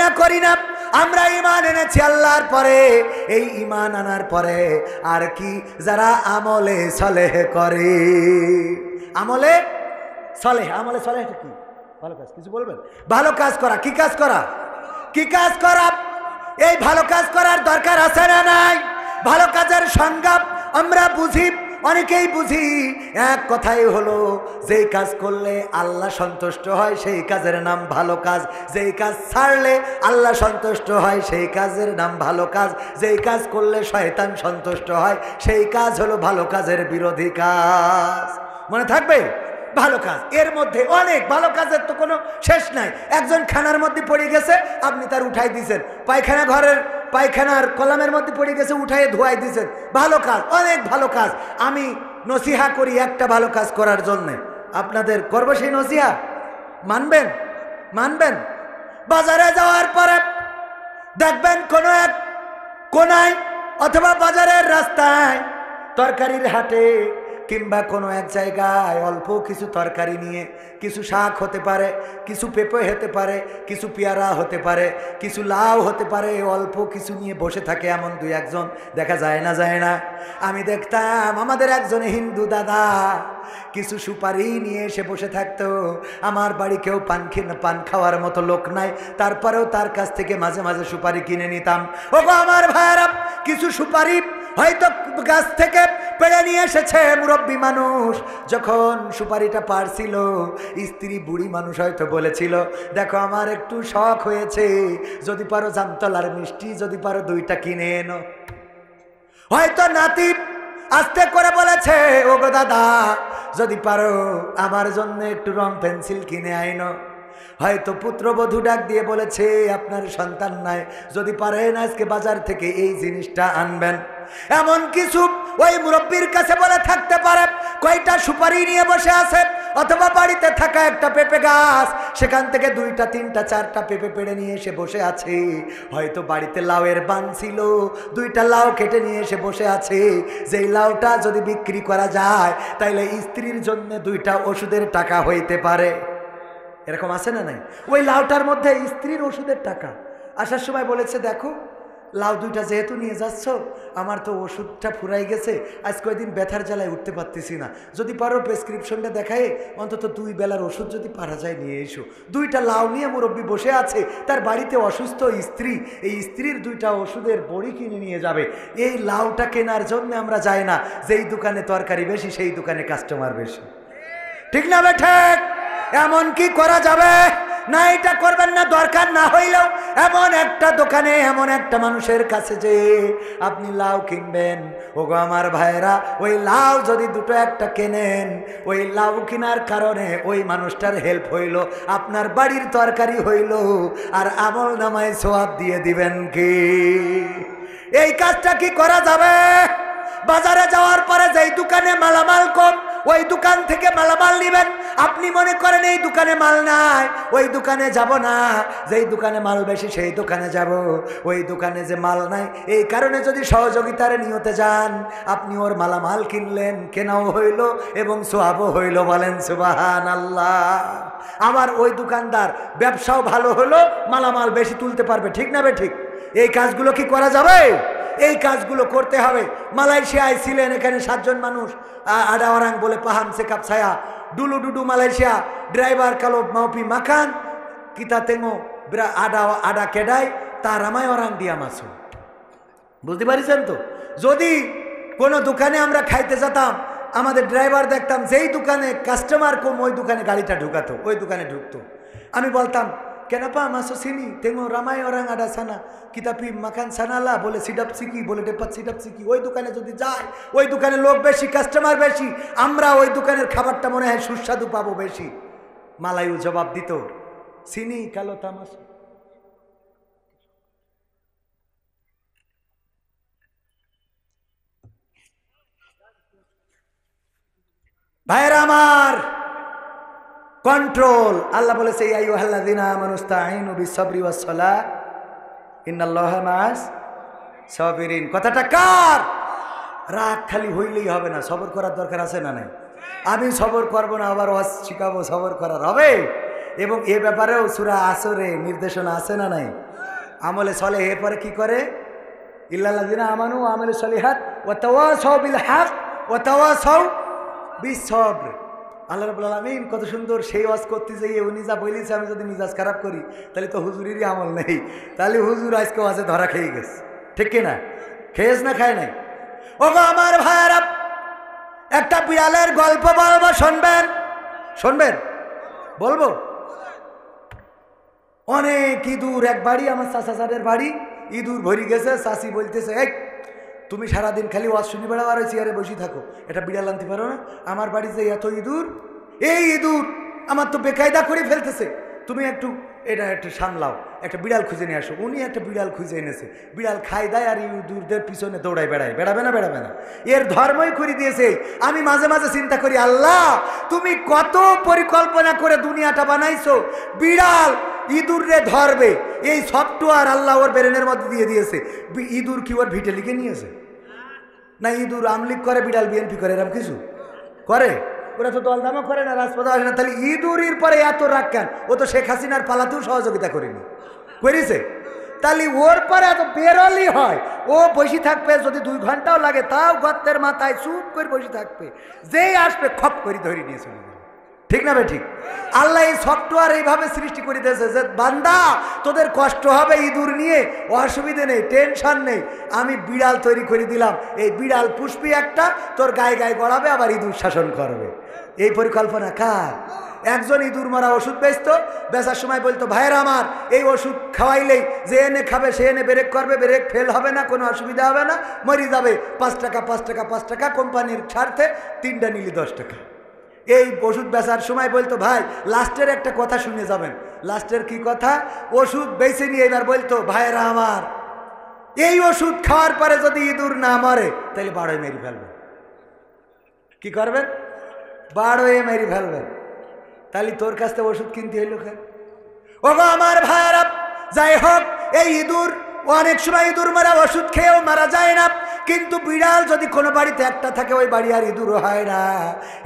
Speaker 1: না আমরা ঈমান এনেছি আল্লাহর পরে। এই ঈমান আনার পরে আর কি? যারা আমলে সালেহ করে। আমলে সালেহ, আমলে সালেহ কি? ভালো কাজ। কিছু বলবেন? ভালো কাজ করা। কি কাজ করা? কি কাজ করা? এই ভালো কাজ করার দরকার আছে না নাই? ভালো কাজের সংজ্ঞা আমরা বুঝি, অনেকেই বুঝি। এক কথাই হলো, যেই কাজ করলে আল্লাহ সন্তুষ্ট হয় সেই কাজের নাম ভালো কাজ, যেই কাজ ছাড়লে আল্লাহ সন্তুষ্ট হয় সেই কাজের নাম ভালো কাজ, যেই কাজ করলে শয়তান সন্তুষ্ট হয় সেই কাজ হলো ভালো কাজের বিরোধী কাজ। মনে থাকবে? ভালো কাজ, এর মধ্যে অনেক ভালো কাজের তো কোনো শেষ নাই। একজন খানার মধ্যে পড়ে গেছে, আপনি তার উঠাই দিয়েছেন। পায়খানার কলামের মধ্যে পড়ে গেছে, উঠাই ধোয়াই দিয়েছেন। ভালো কাজ, অনেক ভালো কাজ। আমি নসিহা করি একটা ভালো কাজ করার জন্য, আপনাদের করবো সেই নসিহা। মানবেন? বাজারে যাওয়ার পরে দেখবেন কোনো এক কোনায় অথবা বাজারের রাস্তায়, তরকারির হাটে কিংবা কোনো এক জায়গায় অল্প কিছু তরকারি নিয়ে, কিছু শাক হতে পারে, কিছু পেঁপে হতে পারে, কিছু পেয়ারা হতে পারে, কিছু লাউ হতে পারে, অল্প কিছু নিয়ে বসে থাকে এমন 2-1 জন দেখা যায় না? আমি দেখতাম আমাদের একজন হিন্দু দাদা কিছু সুপারি নিয়ে এসে বসে থাকতো। আমার বাড়ি কেউ পান খাওয়ার মতো লোক নাই, তারপরেও তার কাছ থেকে মাঝে মাঝে সুপারি কিনে নিতাম। ওগো আমার ভাইরা, কিছু সুপারি হয়তো গাছ থেকে পেড়ে নিয়ে এসেছে মুরব্বী মানুষ। যখন সুপারিটা পারছিল, স্ত্রী বুড়ি মানুষ হয়তো বলেছিল, দেখো আমার একটু শখ হয়েছে, যদি পারো জামতলার মিষ্টি, যদি পারো 2টা কিনে এনো। হয়তো নাতি আস্তে করে বলেছে, ওগো দাদা যদি পারো আমার জন্য একটু রং পেন্সিল কিনে আইনো। হয়তো পুত্রবধূ ডাক দিয়ে বলেছে, আপনার সন্তান নাই, যদি পারেন আজকে বাজার থেকে এই জিনিসটা আনবেন। এমন কিছু ওই মুরব্বীর কাছে বলে থাকতে পারে। কয়টা সুপারি নিয়ে বসে আছে, অথবা বাড়িতে থাকা একটা পেঁপে গাছ, সেখান থেকে 2টা 3টা 4টা পেঁপে পেড়ে নিয়ে এসে বসে আছে। হয়তো বাড়িতে লাউয়ের বান ছিল, 2টা লাউ কেটে নিয়ে এসে বসে আছে। যেই লাউটা যদি বিক্রি করা যায় তাইলে স্ত্রীর জন্য 2টা ওষুধের টাকা হইতে পারে। এরকম আছে না নাই? ওই লাউটার মধ্যে স্ত্রীর ওষুধের টাকা। আসার সময় বলেছে, দেখো লাউ 2টা যেহেতু নিয়ে যাচ্ছ, আমার তো ওষুধটা ফুরাই গেছে, আজ কয়েকদিন ব্যথার জ্বালায় উঠতে পারতেছি না, যদি পারো প্রেসক্রিপশনটা দেখায় অন্তত 2 বেলার ওষুধ যদি পারা যায় নিয়ে এসো। 2টা লাউ নিয়ে মুরব্বী বসে আছে, তার বাড়িতে অসুস্থ স্ত্রী, এই স্ত্রীর 2টা ওষুধের বড়ি কিনে নিয়ে যাবে। এই লাউটা কেনার জন্য আমরা যাই না, যেই দোকানে তরকারি বেশি সেই দোকানে কাস্টমার বেশি। ঠিক না ঠিক? এমন কি করা যাবে না? এটা করবেন না, দরকার না হইলেও এমন একটা দোকানে, এমন একটা মানুষের কাছে যে আপনি লাউ কিনবেন। ওগো আমার ভাইরা, ওই লাউ যদি 2টো 1টা কেনেন, ওই লাউ কেনার কারণে ওই মানুষটার হেল্প হইল, আপনার বাড়ির তরকারি হইল, আর আমল নামায় সওয়াব দিয়ে দিবেন কি? এই কাজটা কি করা যাবে? বাজারে যাওয়ার পরে যেই দোকানে মালামাল কম, ওই দোকান থেকে মালামাল নেবেন। আপনি মনে করেন এই দোকানে মাল নাই, ওই দোকানে যাব না, যেই দোকানে মাল বেশি সেই দোকানে যাব। ওই দোকানে যে মাল নাই, এই কারণে যদি সহযোগিতার নিয়তে যান, আপনি ওর মালামাল কিনলেন, কেনাও হইল এবং সোয়াবও হইল। বলেন সুবহানাল্লাহ। আবার ওই দোকানদার ব্যবসাও ভালো হলো, মালামাল বেশি তুলতে পারবে। ঠিক না বে ঠিক? এই কাজগুলো কি করা যাবে? এই কাজগুলো করতে হবে। মালয়েশিয়ায় ছিলেন, এখানে 7 জন মানুষ, আডা ওরাং বলে পাহাম সে কাপ ছায়া ডুলু ডুডু মালয়েশিয়া ড্রাইভার কালো মাউপি মাখান কিতা তেঙ্গো আডা আডা কেডাই তার আমায় ওরাং দিয়া মাসু। বুঝতে পারিছেন তো? যদি কোনো দোকানে আমরা খাইতে যেতাম, আমাদের ড্রাইভার দেখতাম যেই দোকানে কাস্টমার কম ওই দোকানে গাড়িটা ঢুকাতো, ওই দোকানে ঢুকতো। আমি বলতাম কেনাপা মাসো সিনি তেঙ্গো রামাই ওরাং আডা সানা কিতাপি মাখান সানালা বলে সিডাপ সিকি বলে ডেপাত সিডাপ সিকি। ওই দোকানে যদি যায়, ওই দোকানে লোক বেশি, কাস্টমার বেশি, আমরা ওই দোকানের খাবারটা মনে হয় সুস্বাদু পাবো বেশি। মালায়ু জবাব দিত সিনি কালো তামাস। ভাইরা আমার, কন্ট্রোল। আল্লাহ বলেছে ইয়া আইয়ুহাল্লাযিনা আমানুস্তাঈনু বিসসবরি ওয়াস-সালাহ ইন্নাল্লাহা মা'আস সাবিরিন। কথাটা কার? রাগ খালি হইলেই হবে না, সবর করার দরকার আছে না নাই? আমি সবর করব না, আবার ওয়াজ শিখাবো, সবর করার হবে। এবং এ ব্যাপারেও সূরা আসরে নির্দেশনা আছে না নাই? আমলে সলেহ এরপরে কি করে? ইল্লাল্লাযিনা আমানু ওয়া আমিলুস সলিহাত ওয়া তাওয়াসাউ বিল হক ওয়া তাওয়াসাউ বিস সবর। আল্লাহ রাব্বুল আলামিন কত সুন্দর সেই ওয়াজ করতে যাইয়ে উনি যা বলেছে, আমি যদি মিজাজ খারাপ করি তাহলে তো হুজুরেরই আমল নেই, তাহলে হুজুর আজকে ওয়াজে ধরা খেয়ে গেছে। ঠিক কিনা? খেয়েছ না খায় নাই? ওগো আমার ভাইয়ারা, একটা বিড়ালের গল্প বলবো, শুনবেন? শুনবেন? বলবো। অনেক ইঁদুর এক বাড়ি, আমার চাচাদের বাড়ি, ইঁদুর ভরি গেছে। চাচি বলতেছে এই তুমি সারাদিন খালি ওয়াজ শুনি বেড়াও আর ওই চেয়ারে বসে থাকো, এটা বিড়াল আনতে পারো না? আমার বাড়িতে এত ইঁদুর, এই ইঁদুর আমার তো বেকায়দা করে ফেলতেছে, তুমি একটু এটা একটু সামলাও, একটা বিড়াল খুঁজে নিয়ে আসো। উনি একটা বিড়াল খুঁজে এনেছে, বিড়াল খাই দেয় আর ইঁদুরদের পিছনে দৌড়ায় বেড়ায়। বেড়াবে না? বেড়াবে না। এর ধর্মই করে দিয়েছে। আমি মাঝে মাঝে চিন্তা করি, আল্লাহ তুমি কত পরিকল্পনা করে দুনিয়াটা বানাইছো, বিড়াল ইঁদুরে ধরবে এই সফটওয়্যার আল্লাহ ওর ব্রেনের মধ্যে দিয়ে দিয়েছে। ইঁদুর কি ওর ভিটে লিখে নিয়েছে? না ইঁদুর আমলিগ করে, বিড়াল বিএনপি করে, এরকম কিছু করে? ওরা তো দলদামও করে না, রাজপথে আসে না, তাহলে ইঁদুরের পরে এত রাগ কেন? ও তো শেখ হাসিনার পালাতেও সহযোগিতা করেনি, করেছে? তাহলে ওর পরে এত বেরোলি হয়, ও বসে থাকবে, যদি 2 ঘন্টাও লাগে তাও গর্তের মাথায় চুপ করে বসে থাকবে, যেই আসবে খপ করে ধরে নিয়ে চলে যাবে। ঠিক না ভাই? ঠিক। আল্লাহ এই সফটওয়্যার এইভাবে সৃষ্টি করে দিয়েছে যে বান্দা তোদের কষ্ট হবে ইঁদুর নিয়ে, অসুবিধে নেই, টেনশন নেই, আমি বিড়াল তৈরি করে দিলাম, এই বিড়াল পুষবি একটা, তোর গায়ে গায়ে গড়াবে, আবার ইঁদুর শাসন করবে। এই পরিকল্পনা কার? একজন ইঁদুর মারা ওষুধ বেচতো, বেচার সময় বলতো ভাইয়েরা আমার এই ওষুধ খাওয়াইলেই যে এনে খাবে সে এনে ব্রেক করবে, ব্রেক ফেল হবে না, কোনো অসুবিধা হবে না, মরি যাবে, 5 টাকা 5 টাকা 5 টাকা, কোম্পানির স্বার্থে 3টা নিলি 10 টাকা। এই ওষুধ বেচার সময় বলতো ভাই লাস্টের একটা কথা শুনে যাবেন। লাস্টের কি কথা? ওষুধ বেছে নিয়ে এবার বলতো ভাইয়েরা আমার এই ওষুধ খাওয়ার পরে যদি ইঁদুর না মরে তাহলে 12 মেরে ফেলবেন। কি করবেন? 12 মেরে ফেলবেন। তাহলে তোর কাছ থেকে ওষুধ কিনতে হইল কেন? ওগো আমার ভাইয়েরা, যাই হোক, এই ইঁদুর অনেক সময় ইঁদুর মারা ওষুধ খেয়েও মারা যায় না, কিন্তু বিড়াল যদি কোনো বাড়িতে একটা থাকে ওই বাড়ি আর ইঁদুরও হয় না।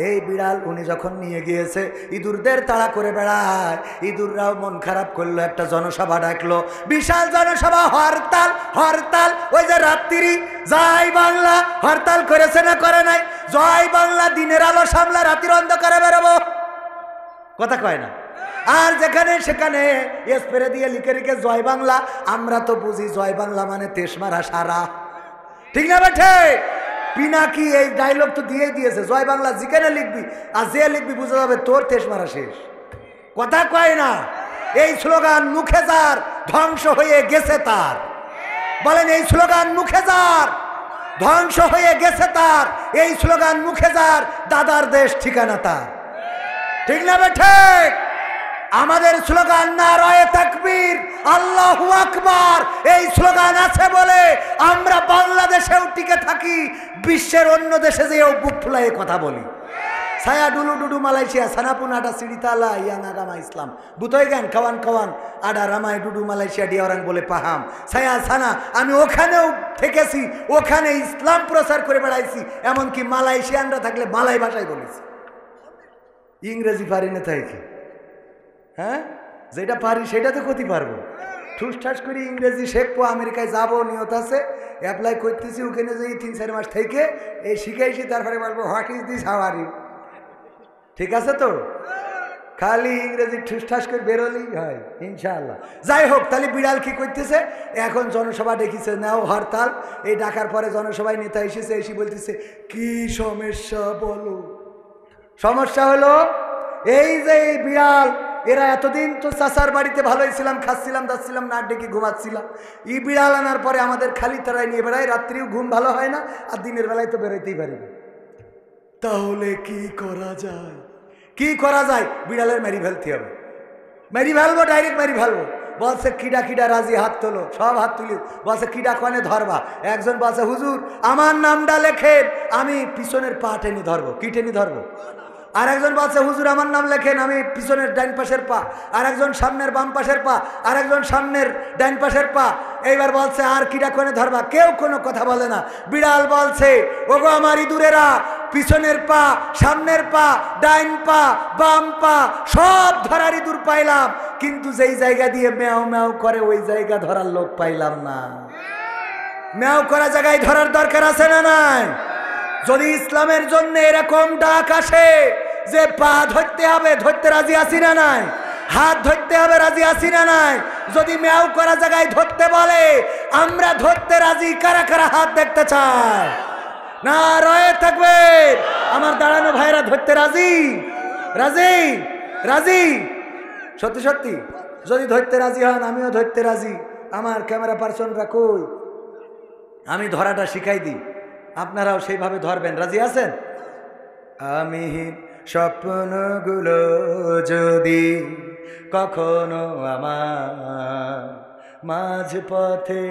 Speaker 1: এই বিড়াল উনি যখন নিয়ে গিয়েছে, ইঁদুরদের তাড়া করে বেড়ায়, ইঁদুররাও মন খারাপ করলো, একটা জনসভা ডাকলো, বিশাল জনসভা, হরতাল হরতাল। ওই যে রাত্রি জয় বাংলা হরতাল করেছে না করে নাই? জয় বাংলা দিনের আলো সামলা রাতের অন্ধকারে বেরোবো, কথা কয় না? আর যেখানে সেখানে স্প্রে দিয়ে লিখে রেখে জয় বাংলা। আমরা তো বুঝি জয় বাংলা মানে তেশমারা সারা। ঠিক না বেঠে? পিনাকি এই ডায়লগ তো দিয়েই দিয়েছে, জয় বাংলা যেখানে লিখবি আর যে লিখবি বুঝে যাবে তোর তেশমারা শেষ। কথা কয় না? এই স্লোগান মুখে যার ধ্বংস হয়ে গেছে তার। বলেন এই স্লোগান মুখে যার ধ্বংস হয়ে গেছে তার, এই স্লোগান মুখে যার দাদার দেশ ঠিকানা তার। ঠিক না বেঠে? আমাদের স্লোগান নারায়ে তাকবীর, আল্লাহু আকবার, এই স্লোগান আছে বলে আমরা বাংলাদেশেও টিকে থাকি, বিশ্বের অন্য দেশে যেও বুক ফুলায়ে কথা বলি। saya dulu Malaysia sana pun ada cerita lah yang agama Islam butoy kan kawan-kawan ada ramai dulu Malaysia dia orang boleh paham saya sana আমি ওখানেও থেকেছি ওখানে ইসলাম প্রচার করে বেড়াইছি এমনকি মালয়েশিয়ানরা থাকলে মালাই ভাষায় বলেছি ইংরেজি পারি না তাই কি হ্যাঁ যেটা পারি সেটা তো করতে পারবো ঠুসঠাস করে ইংরেজি শিখবো আমেরিকায় যাবো নিয়ত আছে অ্যাপ্লাই করতেছি ওখানে যাই 3-4 মাস থেকে এই শিখাইছি তারপরে বলবো what is this how are you ঠিক আছে তো খালি ইংরেজি ঠুসঠাস করে বেরোলেই হয় ইনশাআল্লাহ যাই হোক তাহলে বিড়াল কি করতেছে এখন জনসভা ডেকেছে নাও হরতাল এই ডাকার পরে জনসভায় নেতা এসেছে এসে বলতেছে কি সমস্যা বলো সমস্যা হলো এই যে বিড়াল এরা এতদিন তো চাচার বাড়িতে ভালোই ছিলাম খাচ্ছিলাম দাচ্ছিলাম না ডেকে ঘুমাচ্ছিলাম এই বিড়াল আনার পরে আমাদের খালি তারাই নিয়ে বেড়ায় রাত্রিও ঘুম ভালো হয় না আর দিনের বেলায় তো বেরোতেই পারি না তাহলে কি করা যায় বিড়ালের মেরি ফেলতে হবে মেরি ফেলবো ডাইরেক্ট মেরি ফেলবো বলছে কিডা রাজি হাত তোলো সব হাত তুলি বলছে কিডা কনে ধরবা একজন বলছে হুজুর আমার নামটা লেখেন আমি পিছনের পা টেনে ধরবো কি টেনে ধরবো আর একজন বলছে হুজুর আমার নাম লেখেন আমি পিছনের ডাইন পাশের পা আর একজন সামনের বাম পাশের পা আর একজন সামনের ডাইন পাশের পা এইবার বলছে আর কিডা কোনে ধরবা কেউ কোনো কথা বলে না বিড়াল বলছে ওগো আমার ইঁদুরেরা পিছনের পা সামনের পা ডাইন পা বাম পা সব ধরার ইঁদুর পাইলাম কিন্তু যেই জায়গা দিয়ে ম্যাও ম্যাও করে ওই জায়গা ধরার লোক পাইলাম না ম্যাও করা জায়গায় ধরার দরকার আছে না নাই যদি ইসলামের জন্য এরকম ডাক আসে যে পা ধরতে হবে ধরতে রাজি আছি না নাই হাত ধরতে হবে রাজি আছি না নাই যদি ম্যাও করা জায়গায় ধরতে বলে আমরা ধরতে রাজি কারা কারা হাত দেখতে চায় না রয়ে থাকবে আমার দাঁড়ানো ভাইরা ধরতে রাজি রাজি রাজি সত্যি সত্যি যদি ধরতে রাজি হন আমিও ধরতে রাজি আমার ক্যামেরা পার্সনরা কই আমি ধরাটা শিখাই দিই আপনারাও সেইভাবে ধরবেন রাজি আছেন আমি স্বপ্নগুলো যদি কখনো আমার মাঝ পথে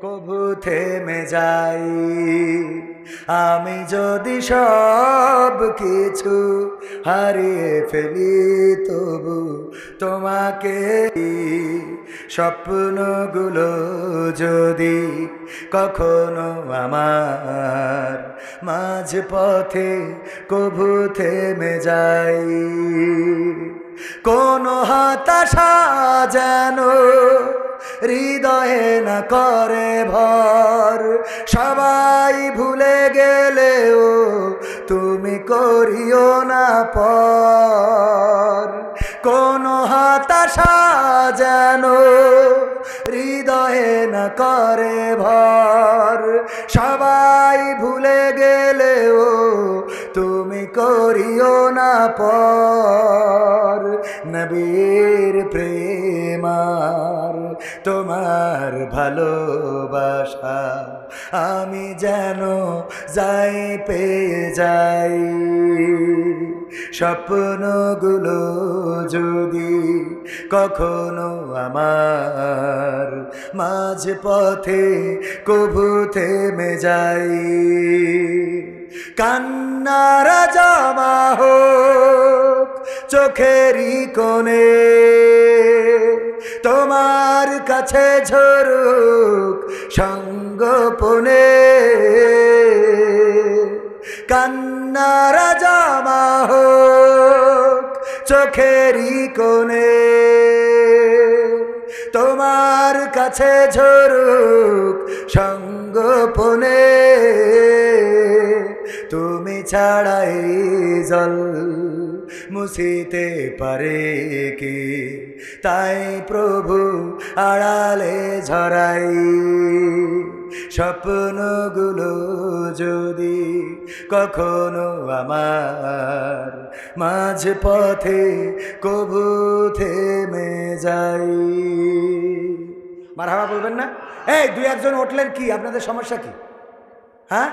Speaker 1: কবু থেমে যাই আমি যদি সব কিছু হারিয়ে ফেলি তবু তোমাকে স্বপ্নগুলো যদি কখনো আমার মাঝ পথে কবু থেমে যাই কোন হতাশা যেন হৃদয়ে না করে ভর সবাই ভুলে গেলেও তুমি করিও না পর কোন হতাশা যেন হৃদয়ে না করে ভর সবাই ভুলে গেলেও তুমি করিও না পর নবীর প্রেমার তোমার ভালোবাসা আমি যেন যাই পেয়ে যাই স্বপ্নগুলো যদি কখনো আমার মাঝ পথে কবু থেমে যাই কান্নারা জমা হোক চোখেরই কোণে তোমার কাছে ঝরুক সঙ্গোপনে কান্নারা জমা হোক চোখেরই কোণে তোমার কাছে ঝরুক সঙ্গোপনে তুমি ছাড়াই জল মুছিতে পারে কি তাই প্রভু আড়ালে ঝরাই স্বপ্নগুলো যদি কখনো আমার মাঝ পথে কবু থেমে যাই মারহাবা বলবেন না এই দুই একজন উঠলেন কি আপনাদের সমস্যা কি হ্যাঁ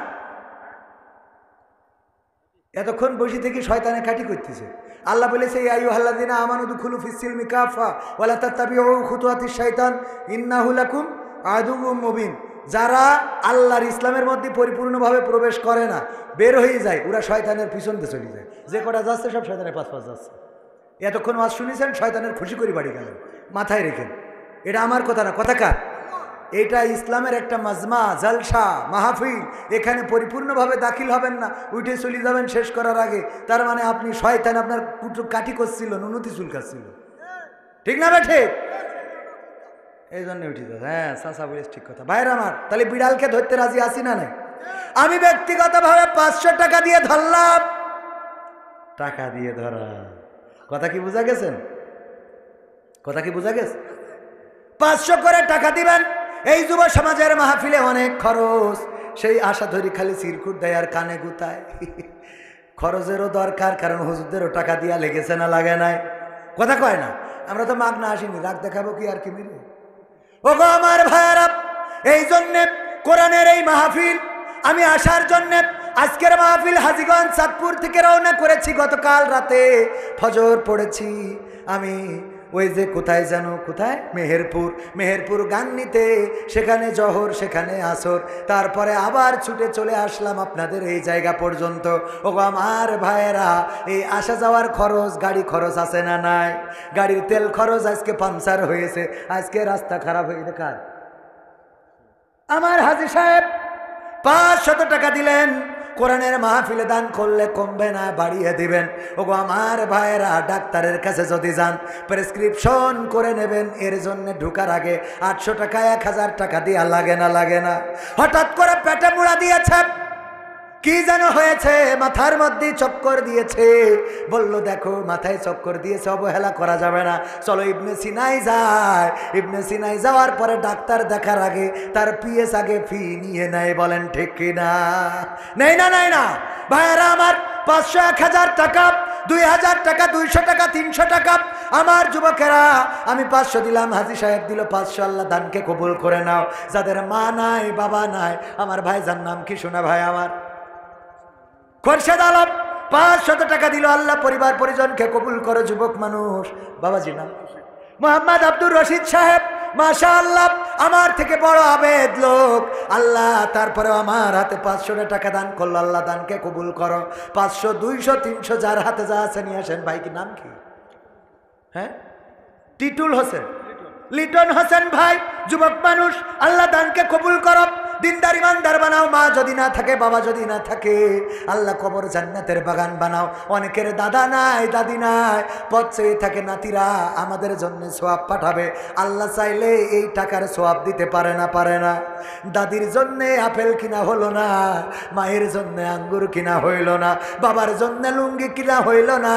Speaker 1: এতক্ষণ বসে থেকে শয়তানে কাটি করতেছে আল্লাহ বলেছে ইয়া আইয়ুহাল্লাযিনা আমানু দুখুলু ফিস-সিলমি কাফা ওয়া লা তাত্তাবিউ খুতুওয়াতিশ শাইতান ইন্নাহু লাকুম আদুউম মুবিন যারা আল্লাহর ইসলামের মধ্যে পরিপূর্ণভাবে প্রবেশ করে না, বের হয়ে যায়, ওরা শয়তানের পিছন দিয়ে চলে যায়। যে কটা যাচ্ছে সব শয়তানের পাশ যাচ্ছে। এতক্ষণ ওয়াজ শুনেছেন, শয়তানের খুশি করে বাড়ি গেলেন, মাথায় রেখেন। এটা আমার কথা না, কথা কার? এটা ইসলামের একটা মাজমা, জালসা, মাহফিল। এখানে পরিপূর্ণভাবে দাখিল হবেন না, উঠে চলে যাবেন শেষ করার আগে। তার মানে আপনি শয়তান আপনার কাঠি করছিল, নুনুতি চুলকাচ্ছিল, ঠিক না বেঠে? এই জন্য উঠে যাবে। হ্যাঁ, চাচা বলিস ঠিক কথা। ভাইয়ের আমার, তাহলে বিড়ালকে ধরতে রাজি আছি না নাই? আমি ব্যক্তিগতভাবে 500 টাকা দিয়ে ধরলাম। টাকা দিয়ে ধরা, কথা কি বোঝা গেছেন? কথা কি বোঝা গেছে? 500 করে টাকা দিবেন। এই যুব সমাজের মাহফিলে অনেক খরচ, সেই আশা ধরি খালি চিরকুট দেয় আর কানে গুতায়। খরচেরও দরকার, কারণ হুজুরদেরও টাকা দিয়া লেগেছে না লাগে নাই? কথা কয় না? আমরা তো মাগনা আসিনি, রাগ দেখাবো কি আর কি মিলে? ও গো আমার ভাইয়ারা, এই জন্যে কোরআনের এই মাহফিল আমি আসার জন্যে আজকের মাহফিল হাজীগঞ্জ চাঁদপুর থেকে রওনা করেছি। গতকাল রাতে ফজর পড়েছি আমি ওই যে কোথায় জানো, কোথায়, মেহেরপুর গান নিতে। সেখানে জহর, সেখানে আসর, তারপরে আবার ছুটে চলে আসলাম আপনাদের এই জায়গা পর্যন্ত। ও আমার ভাইয়েরা, এই আসা যাওয়ার খরচ, গাড়ি খরচ আছে না নাই? গাড়ির তেল খরচ, আজকে পাংচার হয়েছে, আজকে রাস্তা খারাপ হয়ে গেছে কার? আমার হাজী সাহেব 500 টাকা দিলেন। কোরআনের মাহফিলে দান করলে কমবে না, বাড়িয়ে দিবেন। ওগো আমার ভাইয়েরা, ডাক্তারের কাছে যদি যান, প্রেসক্রিপশন করে নেবেন। এর জন্য ঢুকার আগে 800 টাকা 1000 টাকা দিয়া লাগে না? লাগে না? হঠাৎ করে পেটে মুড়া দিয়েছে, কি যেন হয়েছে, মাথার মধ্যে চক্কর দিয়েছে। বলল দেখো মাথায় চক্কর দিয়েছে, অবহেলা করা যাবে না, চলো ইবনে সিনাই যায়। ইবনে সিনাই যাওয়ার পরে ডাক্তার দেখার আগে তার পিএস আগে ফি নিয়ে নেয়। বলেন ঠিক কিনা? নেই না? নেই না? ভাইয়েরা আমার, 500, 1000 টাকা, 2000 টাকা, 200 টাকা, 300 টাকা। আমার যুবকেরা, আমি 500 দিলাম, হাজী সাহেব দিল 500। আল্লাহ দানকে কবুল করে নাও। যাদের মা নাই, বাবা নাই, আমার ভাইজান নাম কি শোনা ভাই আমার? খোরশেদ আলম 500 টাকা দিল। আল্লাহ পরিবার পরিজনকে কবুল করো। যুবক মানুষ, বাবাজি নাম মোহাম্মদ আব্দুর রশিদ সাহেব, মাশাআল্লাহ, আমার থেকে বড় আবেদ লোক। আল্লাহ তারপরে আমার হাতে 500 টাকা দান করলো। আল্লাহ দানকে কবুল করো। 500, 200, 300 যার হাতে যা আছে নিয়ে আসেন। ভাই কি নাম কি? হ্যাঁ, টিটুল হোসেন, লিটন হোসেন ভাই, যুবক মানুষ। আল্লাহ দানকে কবুল করো। দিনদার ইমানদার বানাও। মা যদি না থাকে, বাবা যদি না থাকে, আল্লাহ কবর জান্নাতের বাগান বানাও। অনেকের দাদা নাই, দাদি নাই, পথ চেয়ে থাকে, নাতিরা আমাদের জন্য সোয়াব পাঠাবে। আল্লাহ চাইলে এই টাকার সোয়াব দিতে পারে না? পারে না? দাদির জন্যে আপেল কিনা হলো না, মায়ের জন্য আঙ্গুর কিনা হইল না, বাবার জন্য লুঙ্গি কিনা হইল না,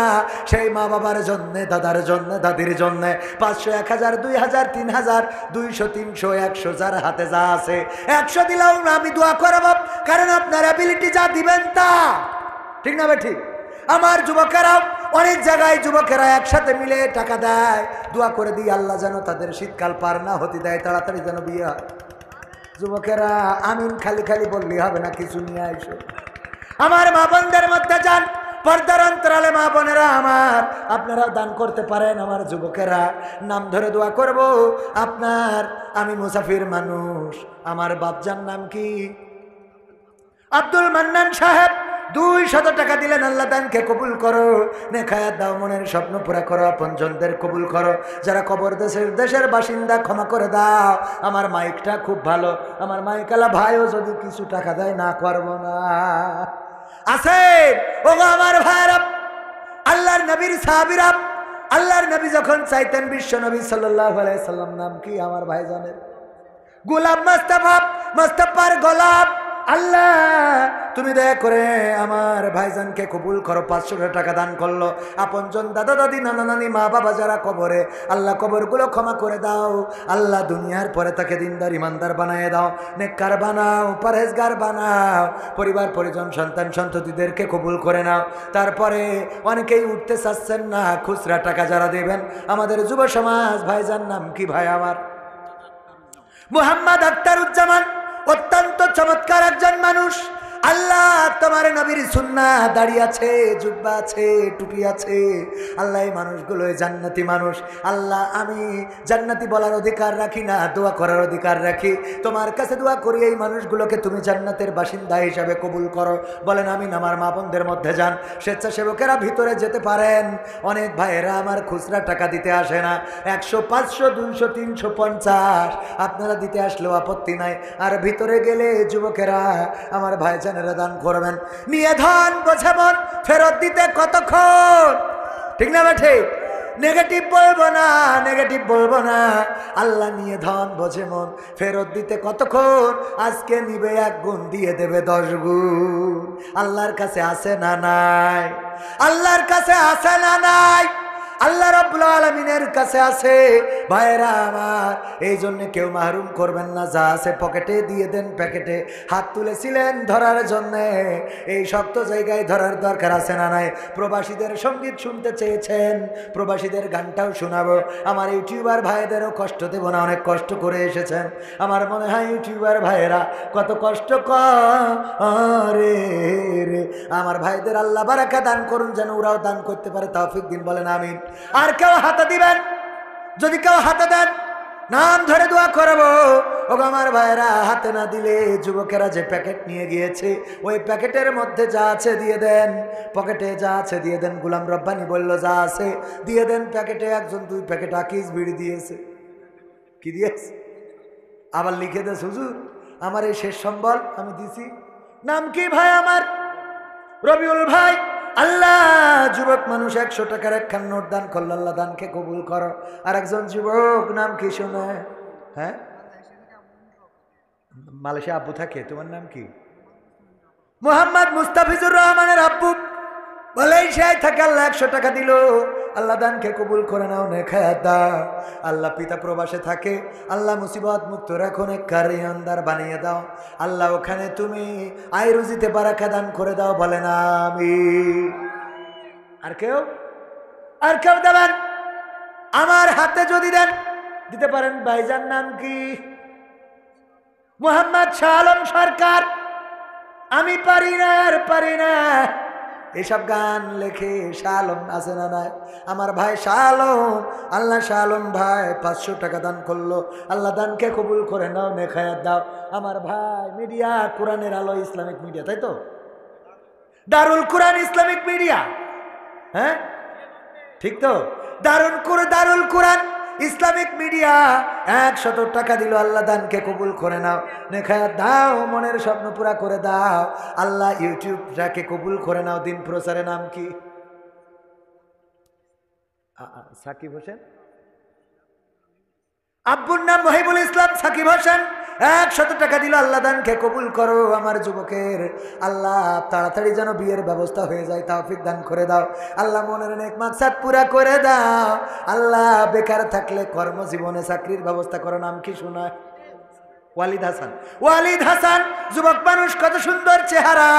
Speaker 1: সেই মা বাবার জন্য, দাদার জন্য, দাদির জন্য 500, 1000, 2000, 3000, 200, 300, 100 যার হাতে যা আছে 100 দিলাম। আমি দোয়া করব, কারণ আপনার অ্যাবিলিটি যা দিবেন তা, ঠিক না ভাই? ঠিক। আমার যুবকেরাও অনেক জায়গায় যুবকেরা একসাথে মিলে টাকা দেয়। দোয়া করে দিই আল্লাহ যেন তাদের শীতকাল পার না হতে দেয়, তাড়াতাড়ি যেন বিয়ে হয়। যুবকেরা আমিন খালি খালি বললে হবে না, কিছু নিয়ে আইসো। আমার মা বোনদের মধ্যে যান, পর্দার অন্তরালে মা বোনেরা আমার, আপনারা দান করতে পারেন। আমার যুবকেরা, নাম ধরে দোয়া করব আপনার। আমি মুসাফির মানুষ। আমার বাপজান নাম কি? আব্দুল মান্নান সাহেব 200 টাকা দিলেন। আল্লাহ দানকে কবুল করো। নেখায়াত দাও, মনের স্বপ্ন পুরা করো, আপনজনদের কবুল করো। যারা কবর দেশের বাসিন্দা ক্ষমা করে দাও। আমার মাইকটা খুব ভালো, আমার মাইকালা ভাইও যদি কিছু টাকা দেয় না করবো না। আছে ও আমার ভাইরা, আল্লাহর নবীর সাহাবীরা, আল্লাহর নবী যখন চাইতেন, বিশ্ব নবী সাল্লাল্লাহু আলাইহি সাল্লাম নাম কি আমার ভাইজানের? গোলাপ মুস্তাফা, মুস্তাফার গোলাপ। আল্লাহ তুমি দয়া করে আমার ভাইজানকে কবুল করো। 500 টাকা দান করলো। আপনজন, দাদা দাদি, নানা নানি, মা বাবা যারা কবরে, আল্লাহ কবরগুলো ক্ষমা করে দাও। আল্লাহ দুনিয়ার পরে তাকে দিনদার ইমানদার বানায় দাও, নেককার বানাও, পরহেজগার বানাও। পরিবার পরিজন, সন্তান সন্ততিদেরকে কবুল করে নাও। তারপরে অনেকেই উঠতে চাচ্ছেন না, খুচরা টাকা যারা দেবেন, আমাদের যুব সমাজ, ভাইজান নাম কি ভাই আমার? মোহাম্মদ আখতারুজ্জামান, অত্যন্ত চমৎকার একজন মানুষ। আল্লাহ তোমার নবীর সুন্নাহ দাড়ি আছে, জুব্বা আছে, টুপি আছে। আল্লাহ এই মানুষগুলো জান্নাতি মানুষ। আল্লাহ আমি জান্নাতি বলার অধিকার রাখি না, দোয়া করার অধিকার রাখি। তোমার কাছে দোয়া করি এই মানুষগুলোকে তুমি জান্নাতের বাসিন্দা হিসাবে কবুল করো। বলেন আমিন। আমার মা বোনদের মধ্যে যান, স্বেচ্ছাসেবকেরা ভিতরে যেতে পারেন। অনেক ভাইয়েরা আমার খুচরা টাকা দিতে আসে না, 100, 500, 200, 350 আপনারা দিতে আসলেও আপত্তি নাই। আর ভিতরে গেলে যুবকেরা আমার ভাইজানেরা দান করবেন। নিয়ে ধন বোঝে মন, ফেরত দিতে কতক্ষণ, ঠিক না ঠিক? নেগেটিভ বলবো না, নেগেটিভ বলবো না। আল্লাহ নিয়ে ধন বোঝে মন, ফেরত দিতে কতক্ষণ? আজকে নিবে 1 গুণ, দিয়ে দেবে 10 গুণ। আল্লাহর কাছে আছে না নাই? আল্লাহর কাছে আছে না নাই? আল্লাহ রাব্বুল আলামিনের কাছে আছে ভাইরা আমার। এই জন্য কেউ মাহরুম করবেন না, যা আছে পকেটে দিয়ে দেন, প্যাকেটে। হাত তুলেছিলেন ধরার জন্যে, এই শক্ত জায়গায় ধরার দরকার আছে না নাই? প্রবাসীদের সঙ্গীত শুনতে চেয়েছেন, প্রবাসীদের গানটাও শোনাবো। আমার ইউটিউবার ভাইদেরও কষ্ট দেব না, অনেক কষ্ট করে এসেছেন। আমার মনে হয় ইউটিউবার ভাইয়েরা কত কষ্ট করে রে। আমার ভাইদের আল্লাহ বারাকা দান করুন, যেন ওরাও দান করতে পারে, তৌফিক দিন। বলেন আমিন। আর কেউ হাতে দিবেন? যদি কেউ হাতে দেন নাম ধরে দোয়া করবো। ও আমার ভাইরা, হাতে না দিলে যুবকেরা যে প্যাকেট নিয়ে গিয়েছে ওই প্যাকেটের মধ্যে যা আছে দিয়ে দেন, পকেটে যা আছে দিয়ে দেন। গোলাম রব্বানি বলল যা আছে দিয়ে দেন প্যাকেটে। একজন 2 প্যাকেট আকিস বিড়ি দিয়েছে। কি দিয়েছে? আবার লিখে দেশ, হুজুর আমার এই শেষ সম্বল আমি দিছি। নাম কি ভাই আমার? রবিউল ভাই। আল্লাহ যুবক মানুষ 100 টাকার 1 নোট দান করল, আল্লাহ দানকে কবুল করো। আর একজন যুবক নাম কি শুনে? হ্যাঁ, মালয়েশিয়া আব্বু থাকে। তোমার নাম কি? মোহাম্মদ মুস্তাফিজুর রহমানের আব্বু মালয়েশিয়ায় থাকে। আল্লাহ 100 টাকা দিল, আল্লাহ দানকে কবুল করে নাও, নেখায়াত দাও। আল্লাহ পিতা প্রবাসে থাকে, আল্লাহ মুসিবত মুক্ত রাখো, নেককার ইমানদার বানিয়ে দাও। আল্লাহ ওখানে তুমি আয় রুজিতে বারাকা দান করে দাও। বলেন আমিন। আর কেউ? আর কেউ দেবেন? আমার হাতে যদি দেন দিতে পারেন। ভাইজান নাম কি? মোহাম্মদ শাহ আলম সরকার। আমি পারি না, আর পারি না। এসব গান লেখে শাহ আলম আছে না নাই? আমার ভাই শাহ আলম, আল্লাহ শাহ আলম ভাই 500 টাকা দান করলো। আল্লাহ দানকে কবুল করে নাও, নেখায়াত দাও। আমার ভাই মিডিয়া কোরআনের আলো ইসলামিক মিডিয়া, তাই তো? দারুল কোরআন ইসলামিক মিডিয়া, হ্যাঁ ঠিক তো? দারুল কোরআন ইসলামিক মিডিয়া 100 টাকা দিল। আল্লাহ দানকে কবুল করে নাও, নেখায়াত দাও, মনের স্বপ্ন পুরা করে দাও। আল্লাহ ইউটিউবটাকে কবুল করে নাও। দিন প্রচারের নাম কি? সাকিব হোসেন। আব্বুর নাম মহিবুল ইসলাম সাকিব হোসেন। 100 টাকা দিল। আল্লাহ দানকে কবুল করো। আমার যুবকের আল্লাহ তাড়াতাড়ি যেন বিয়ের ব্যবস্থা হয়ে যায়, তৌফিক দান করে দাও। আল্লাহ মনের নেক মাকসাদ পুরা করে দাও। আল্লাহ বেকার থাকলে কর্মজীবনে চাকরির ব্যবস্থা করো। নাম কি শোনায়? ওয়ালিদ হাসান। ওয়ালিদ হাসান যুবক মানুষ, কত সুন্দর চেহারা।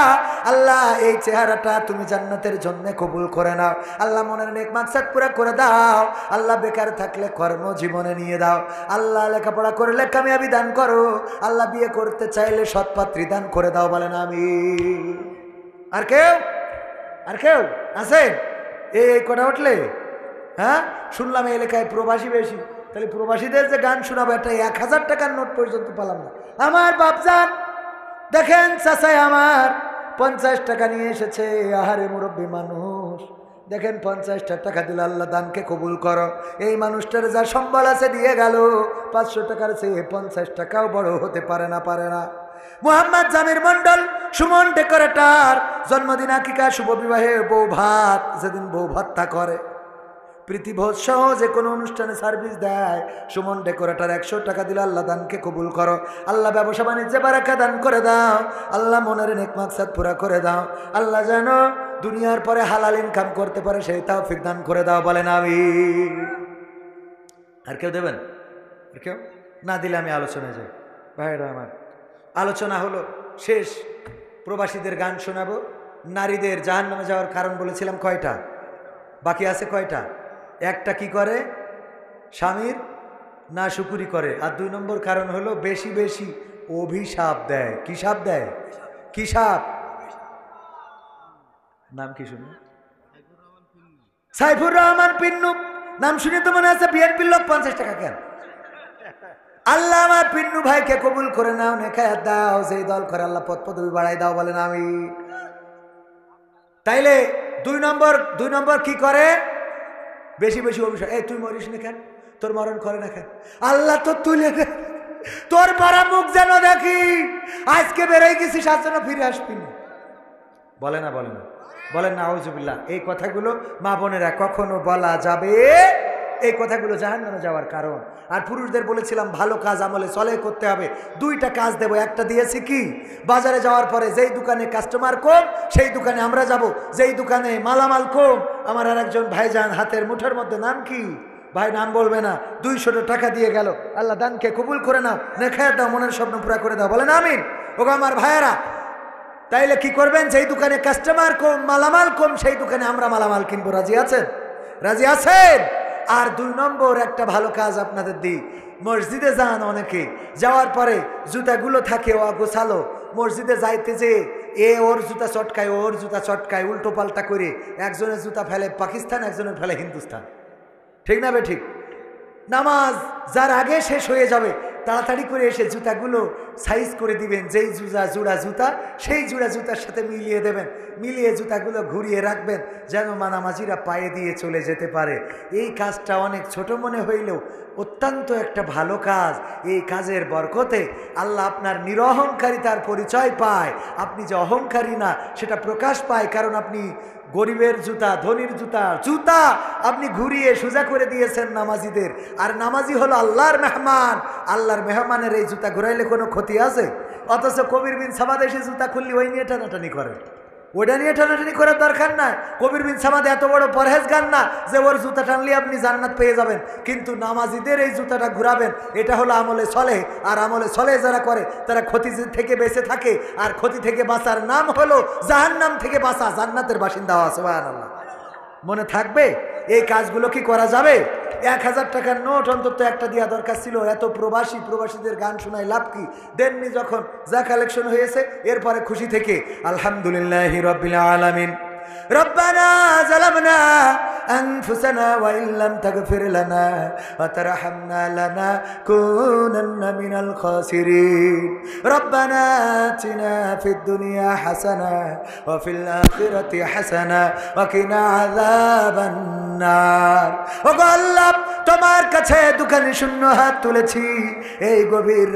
Speaker 1: আল্লাহ এই চেহারাটা তুমি জান্নাতের জন্য কবুল করে নাও। আল্লাহ মনের নেক মাকসাদ পুরা করে দাও। আল্লাহ বেকার থাকলে কর্মজীবনে নিয়ে দাও। আল্লাহ লেখাপড়া করলে কামিয়াবি দান করো। আল্লাহ বিয়ে করতে চাইলে সৎপাত্রী দান করে দাও। বলেন আমিন। আর কেউ? আর কেউ আছে? এই কটা উঠলে? হ্যাঁ, শুনলাম এই এলাকায় প্রবাসী বেশি। তাহলে প্রবাসীদের যে গান শোনাবো, একটা 1000 টাকার নোট পর্যন্ত পেলাম না। আমার বাপজান দেখেন, চাচাই আমার 50 টাকা নিয়ে এসেছে। আহারে মুরব্বী মানুষ, দেখেন 50 টাকা দিল। আল্লাহ দানকে কবুল করো। এই মানুষটার যা সম্বল আছে দিয়ে গেল। 500 টাকার চেয়ে 50 টাকাও বড় হতে পারে না, পারে না। মোহাম্মদ জামির মন্ডল, সুমন ডেকোরেটর, জন্মদিন, আকিকা, শুভ বিবাহে বউ ভাত, যেদিন বউ ভাতটা করে, প্রীতিভোজ সহ যে কোনো অনুষ্ঠানে সার্ভিস দেয়, সুমন ডেকোরেটর 100 টাকা দিল। আল্লাহ দানকে কবুল করো। আল্লাহ ব্যবসা বাণিজ্যে বারাকা দান করে দাও। আল্লাহ মনের নেক মাকসাদ পুরা করে দাও। আল্লাহ যেন দুনিয়ার পরে হালাল ইনকাম করতে পারে, সেই তৌফিক দান করে দাও। বলেন আমিন। আর কেউ দেবেন? আর কেউ না দিলে আমি আলোচনায় যাই। ভাইরা আমার, আলোচনা হলো শেষ। প্রবাসীদের গান শোনাবো। নারীদের জাহান্নামে যাওয়ার কারণ বলেছিলাম কয়টা? বাকি আছে কয়টা? একটা কি করে? স্বামীর না শুকুরি করে। আর 2 নম্বর কারণ হলো বেশি বেশি অভিশাপ দেয়। কি সাপ দেয়? কি সাপ? নাম কি শুনি? সাইফুর রহমান পিন্নু। নাম শুনে তো মনে আছে বিএনপির লোক। 50 টাকা কেন? আল্লাহ আমার পিন্নু ভাইকে কবুল করে নাও, নেখায়াত দাও, সেই দল করে আল্লাহ পদ পদবি বাড়াই দাও, বলেন আমি। তাইলে 2 নম্বর কি করে? বেশি বেশি অভিশাপ। এই তুই মরিস না কেন? তোর মরণ করে না কেন? আল্লাহ তো তুলে দে, তোর মরা মুখ যেন দেখি। আজকে বেরোয় গেছিস, আজ যেন ফিরে আসবি না। বলে না বলে না বলেন না আউযুবিল্লাহ। এই কথাগুলো মা বোনেরা কখনো বলা যাবে? এই কথাগুলো জাহান্নামে যাওয়ার কারণ। আর পুরুষদের বলেছিলাম ভালো কাজ আমলে চলে করতে হবে। 2টা কাজ দেব। একটা দিয়েছি কি, বাজারে যাওয়ার পরে যেই দোকানে কাস্টমার কম সেই দোকানে আমরা যাব, যেই দোকানে মালামাল কম। আমার আর একজন ভাইজান হাতের মুঠোর মধ্যে, নাম কি ভাই? নাম বলবে না। 200 টাকা দিয়ে গেল। আল্লাহ দানকে কবুল করে নাও, নেখায়াত দাও, মনের স্বপ্ন পুরা করে দাও, বলেন আমিন। ওগো আমার ভাইয়েরা, তাইলে কি করবেন? যেই দোকানে কাস্টমার কম, মালামাল কম, সেই দোকানে আমরা মালামাল কিনবো। রাজি আছেন? রাজি আছেন? আর 2 নম্বর একটা ভালো কাজ আপনাদের দিই। মসজিদে যান অনেকে, যাওয়ার পরে জুতাগুলো থাকে অগোছালো। মসজিদে যাইতে যে ওর জুতা চটকায়, ওর জুতা চটকায়, উল্টো পাল্টা করে। একজনের জুতা ফেলে পাকিস্তান, একজনের ফেলে হিন্দুস্তান। ঠিক না বে ঠিক? নামাজ যার আগে শেষ হয়ে যাবে তাড়াতাড়ি করে এসে জুতাগুলো সাইজ করে দিবেন। যেই জোড়া জুতা সেই জোড়া জুতার সাথে মিলিয়ে দেবেন, মিলিয়ে জুতাগুলো ঘুরিয়ে রাখবেন যেন নামাজিরা পায়ে দিয়ে চলে যেতে পারে। এই কাজটা অনেক ছোট মনে হইলেও অত্যন্ত একটা ভালো কাজ। এই কাজের বরকতে আল্লাহ আপনার নিরহংকারিতার পরিচয় পায়। আপনি যে অহংকারী না সেটা প্রকাশ পায়, কারণ আপনি গরিবের জুতা, ধনীর জুতা আপনি ঘুরিয়ে সোজা করে দিয়েছেন নামাজিদের। আর নামাজি হলো আল্লাহর মেহমান। আল্লাহর মেহমানের এই জুতা ঘুরাইলে কোনো ক্ষতি আছে? অথচ কবির বিন সামাদ এসে জুতা খুললি ওই নিয়ে টানাটানি করে। ওটা নিয়ে টানাটানি করার দরকার নাই। কবির বিন সামাদ এত বড় পরহেজগার না যে ওর জুতা টানলে আপনি জান্নাত পেয়ে যাবেন। কিন্তু নামাজিদের এই জুতাটা ঘুরাবেন, এটা হলো আমলে সলেহ। আর আমলে সলেহ যারা করে তারা ক্ষতি থেকে বেঁচে থাকে। আর ক্ষতি থেকে বাঁচার নাম হলো জাহান্নাম থেকে বাঁচা, জান্নাতের বাসিন্দা হওয়া। সুবহানাল্লাহ। মনে থাকবে? এই কাজগুলো কি করা যাবে? 1000 টাকার নোট অন্তত একটা দেওয়া দরকার ছিল। এত প্রবাসীদের গান শোনায় লাভ কি? দেননি যখন, যা কালেকশন হয়েছে এরপরে খুশি থেকে আলহামদুলিল্লাহি রাব্বিল আলামিন। ربنا ظلمنا أنفسنا وإن لم تغفر لنا وترحمنا لنكونن من الخاسرين ربنا آتنا في الدنيا حسنة وفي الآخرة حسنة وقنا عذاب النار। ওগো আল্লাহ, তোমার কাছে দুখানি শূন্য হাত তুলেছি এই গভীর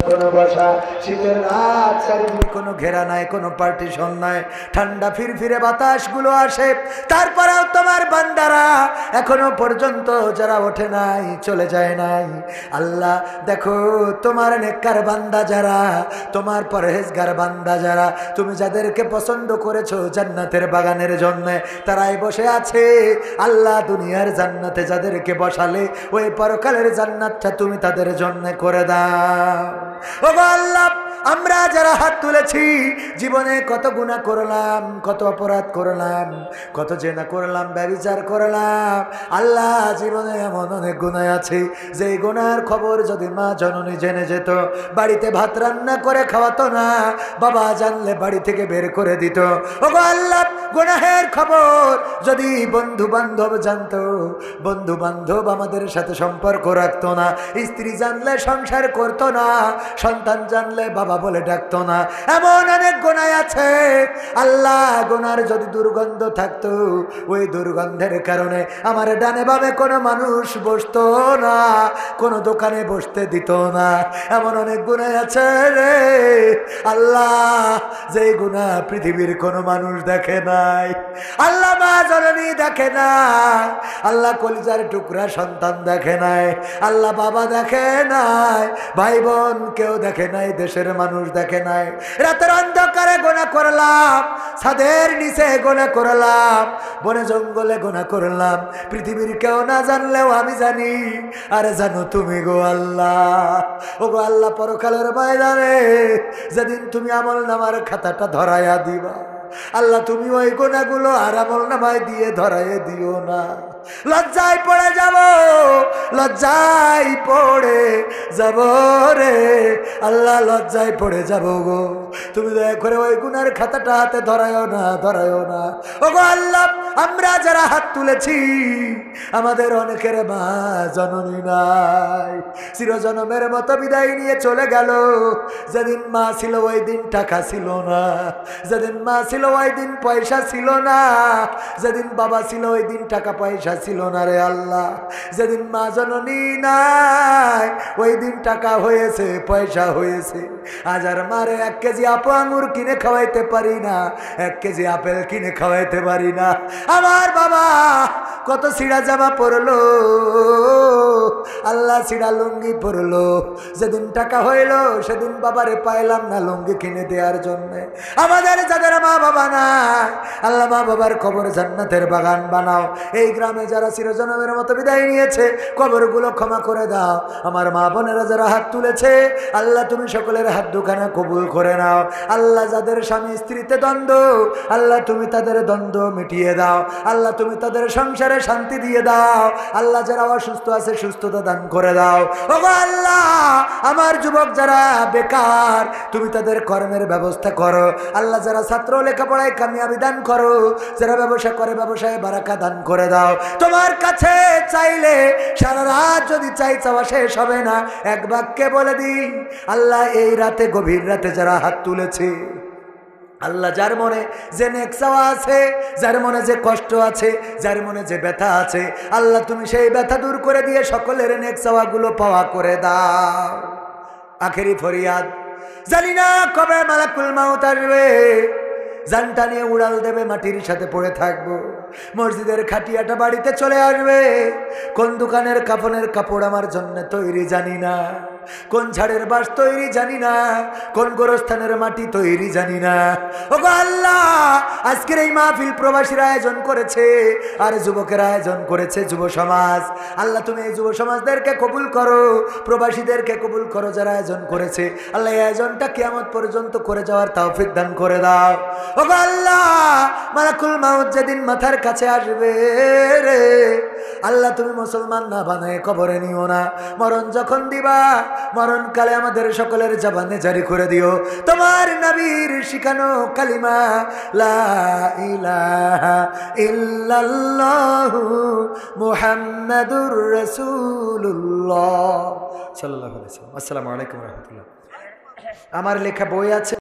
Speaker 1: কোনো বসা শীতের রাত, চারিদিকে কোনো ঘেরা নাই, কোনো পার্টিশন নাই, ঠান্ডা ফিরফিরে বাতাসগুলো আসে। তারপরেও তোমার বান্দারা এখনো পর্যন্ত যারা ওঠে নাই, চলে যায় নাই, আল্লাহ দেখো তোমার নেককার বান্দা যারা, তোমার পরহেজগার বান্দা যারা, তুমি যাদেরকে পছন্দ করেছো জান্নাতের বাগানের জন্য, তারাই বসে আছে। আল্লাহ দুনিয়ার জান্নাতে যাদেরকে বসালে ওই পরকালের জান্নাতটা তুমি তাদের জন্য করে দাও। ওগো আল্লাহ, আমরা যারা হাত তুলেছি জীবনে কত গুনাহ করলাম, কত অপরাধ করলাম, কত জেনা করলাম, ব্যভিচার করলাম। আল্লাহ জীবনে এমন অনেক গুনাহ আছে যে গুনার খবর যদি মা জননী জেনে যেত, বাড়িতে ভাত রান্না করে খাওয়াতো না, বাবা জানলে বাড়ি থেকে বের করে দিত। ওগো আল্লাহ, গুনাহের খবর যদি বন্ধু বান্ধব জানতো, বন্ধু বান্ধব আমাদের সাথে সম্পর্ক রাখতো না, স্ত্রী জানলে সংসার করতো না, সন্তান জানলে বাবা বলে ডাকতো না। এমন অনেক গুনাহ আছে আল্লাহ, গুনার যদি দুর্গন্ধ থাকতো, ওই দুর্গন্ধের কারণে আমার ডানে বামে কোনো মানুষ বসতো না, কোনো দোকানে বসতে দিত না। এমন অনেক গুনাহ আছে রে আল্লাহ, যেই গুনাহ পৃথিবীর কোনো মানুষ দেখে নাই, আল্লাহ মা জননী দেখে নাই, আল্লাহ কলিজার টুকরা সন্তান দেখে নাই, আল্লাহ বাবা দেখে নাই, ভাই বোন কেউ দেখে নাই, দেশের মানুষ দেখে নাই। রাতের অন্ধকারে গুনাহ করলাম, ছাদের নিচে গুনাহ করলাম, বনে জঙ্গলে গুনাহ করলাম, পৃথিবীর কেউ না জানলেও আমি জানি। আরে জানো তুমি গো আল্লাহ, ও গো আল্লাহ, পরকালের ময়দানে যেদিন তুমি আমল নামার খাতাটা ধরাইয়া দিবা, আল্লাহ তুমি ওই গুনাহগুলো আর আমল নামায় দিয়ে ধরাইয়া দিও না। লজ্জায় পড়ে যাব, লজ্জায় পড়ে যাব রে আল্লাহ, লজ্জায় পড়ে যাব গো। তুমি দয়া করে ওই গুনার খাতাটা হাতে ধরায়ও না, ধরায়ও না। ও গো আল্লাহ, আমরা যারা হাত তুলেছি আমাদের অনেকের মা জননী নাই, চিরজনমের মতো বিদায় নিয়ে চলে গেল। যেদিন মা ছিল ওই দিন টাকা ছিল না, যেদিন মা ছিল ওই দিন পয়সা ছিল না, যেদিন বাবা ছিল ওই দিন টাকা পয়সা ছিল না রে আল্লাহ। যেদিন মা জননী নাই ওই দিন টাকা হয়েছে, পয়সা হয়েছে। আজ আর মারে 1 কেজি আপেল আঙুর কিনে খাওয়াইতে পারি না, 1 কেজি আপেল কিনে খাওয়াইতে পারি না। আমার বাবা কত ছিঁড়া জামা পরলো আল্লাহ, ছিঁড়া লুঙ্গি পরলো। যেদিন টাকা হইল সেদিন বাবারে পাইলাম না লুঙ্গি কিনে দেওয়ার জন্য। আমাদের যাদের মা বাবা নাই আল্লাহ, মা বাবার কবর জান্নাতের বাগান বানাও। এই গ্রামে যারা চিরজনমের মতো বিদায় নিয়েছে কবরগুলো ক্ষমা করে দাও। আমার মা বোনেরা যারা হাত তুলেছে আল্লাহ, তুমি সকলের হাত দুখানা কবুল করে নাও। আল্লাহ, যাদের স্বামী স্ত্রীতে দ্বন্দ্ব আল্লাহ, তুমি তাদের দ্বন্দ্ব মিটিয়ে দাও। আল্লাহ, তুমি তাদের সংসারে শান্তি দিয়ে দাও। আল্লাহ, যারা অসুস্থ আছে সুস্থতা দান করে দাও। ওগো আল্লাহ, আমার যুবক যারা বেকার তুমি তাদের কর্মের ব্যবস্থা করো। আল্লাহ, যারা ছাত্র লেখাপড়ায় কামিয়াবি দান করো, যারা ব্যবসা করে ব্যবসায় বারাকা দান করে দাও। তোমার কাছে চাইলে সারা রাত যদি চাওয়া শেষ হবে না। এক বাক্যে বলে দিই আল্লাহ, এই রাতে গভীর রাতে যারা হাত তুলেছে আল্লাহ, যার মনে যে নেক চাওয়া আছে, যার মনে যে কষ্ট আছে, যার মনে যে ব্যথা আছে আল্লাহ, তুমি সেই ব্যথা দূর করে দিয়ে সকলের নেক চাওয়াগুলো পাওয়া করে দাও। আখেরি ফরিয়াদ, জানি না কবে মালাকুল মাউত আসবে, জানটা নিয়ে উড়াল দেবে, মাটির সাথে পড়ে থাকবো। মসজিদের খাটিয়াটা বাড়িতে চলে আসবে। কোন দোকানের কাফনের কাপড় আমার জন্য তৈরি জানি না, কোন ঝাড়ের বাঁশ তৈরি জানি না, কোন গোরস্থানের মাটি তৈরি জানি না। ওগো আল্লাহ, আজকের এই মাহফিল প্রবাসীর আয়োজন করেছে আর যুবকের আয়োজন করেছে যুব সমাজ। আল্লাহ, তুমি এই যুব সমাজদেরকে কবুল করো, প্রবাসীদেরকে কবুল করো যারা আয়োজন করেছে। আল্লাহ, এই আয়োজনটা কিয়ামত পর্যন্ত করে যাওয়ার তৌফিক দান করে দাও। ওগো আল্লাহ, মালাকুল মাউত যেদিন মাথার কাছে আসবে রে আল্লাহ, তুমি মুসলমান না বানায় কবরে নিও না। মরণ যখন দিবা মরণকালে আমাদের সকলের জবানে জারি করে দিও তোমার নবীর শিখানো কালিমা, লা ইলাহা ইল্লাল্লাহু মুহাম্মাদুর রাসূলুল্লাহ সাল্লাল্লাহু আলাইহি ওয়াসাল্লাম। আসসালামু আলাইকুম ওয়া রাহমাতুল্লাহ। আমার লেখা বই আছে।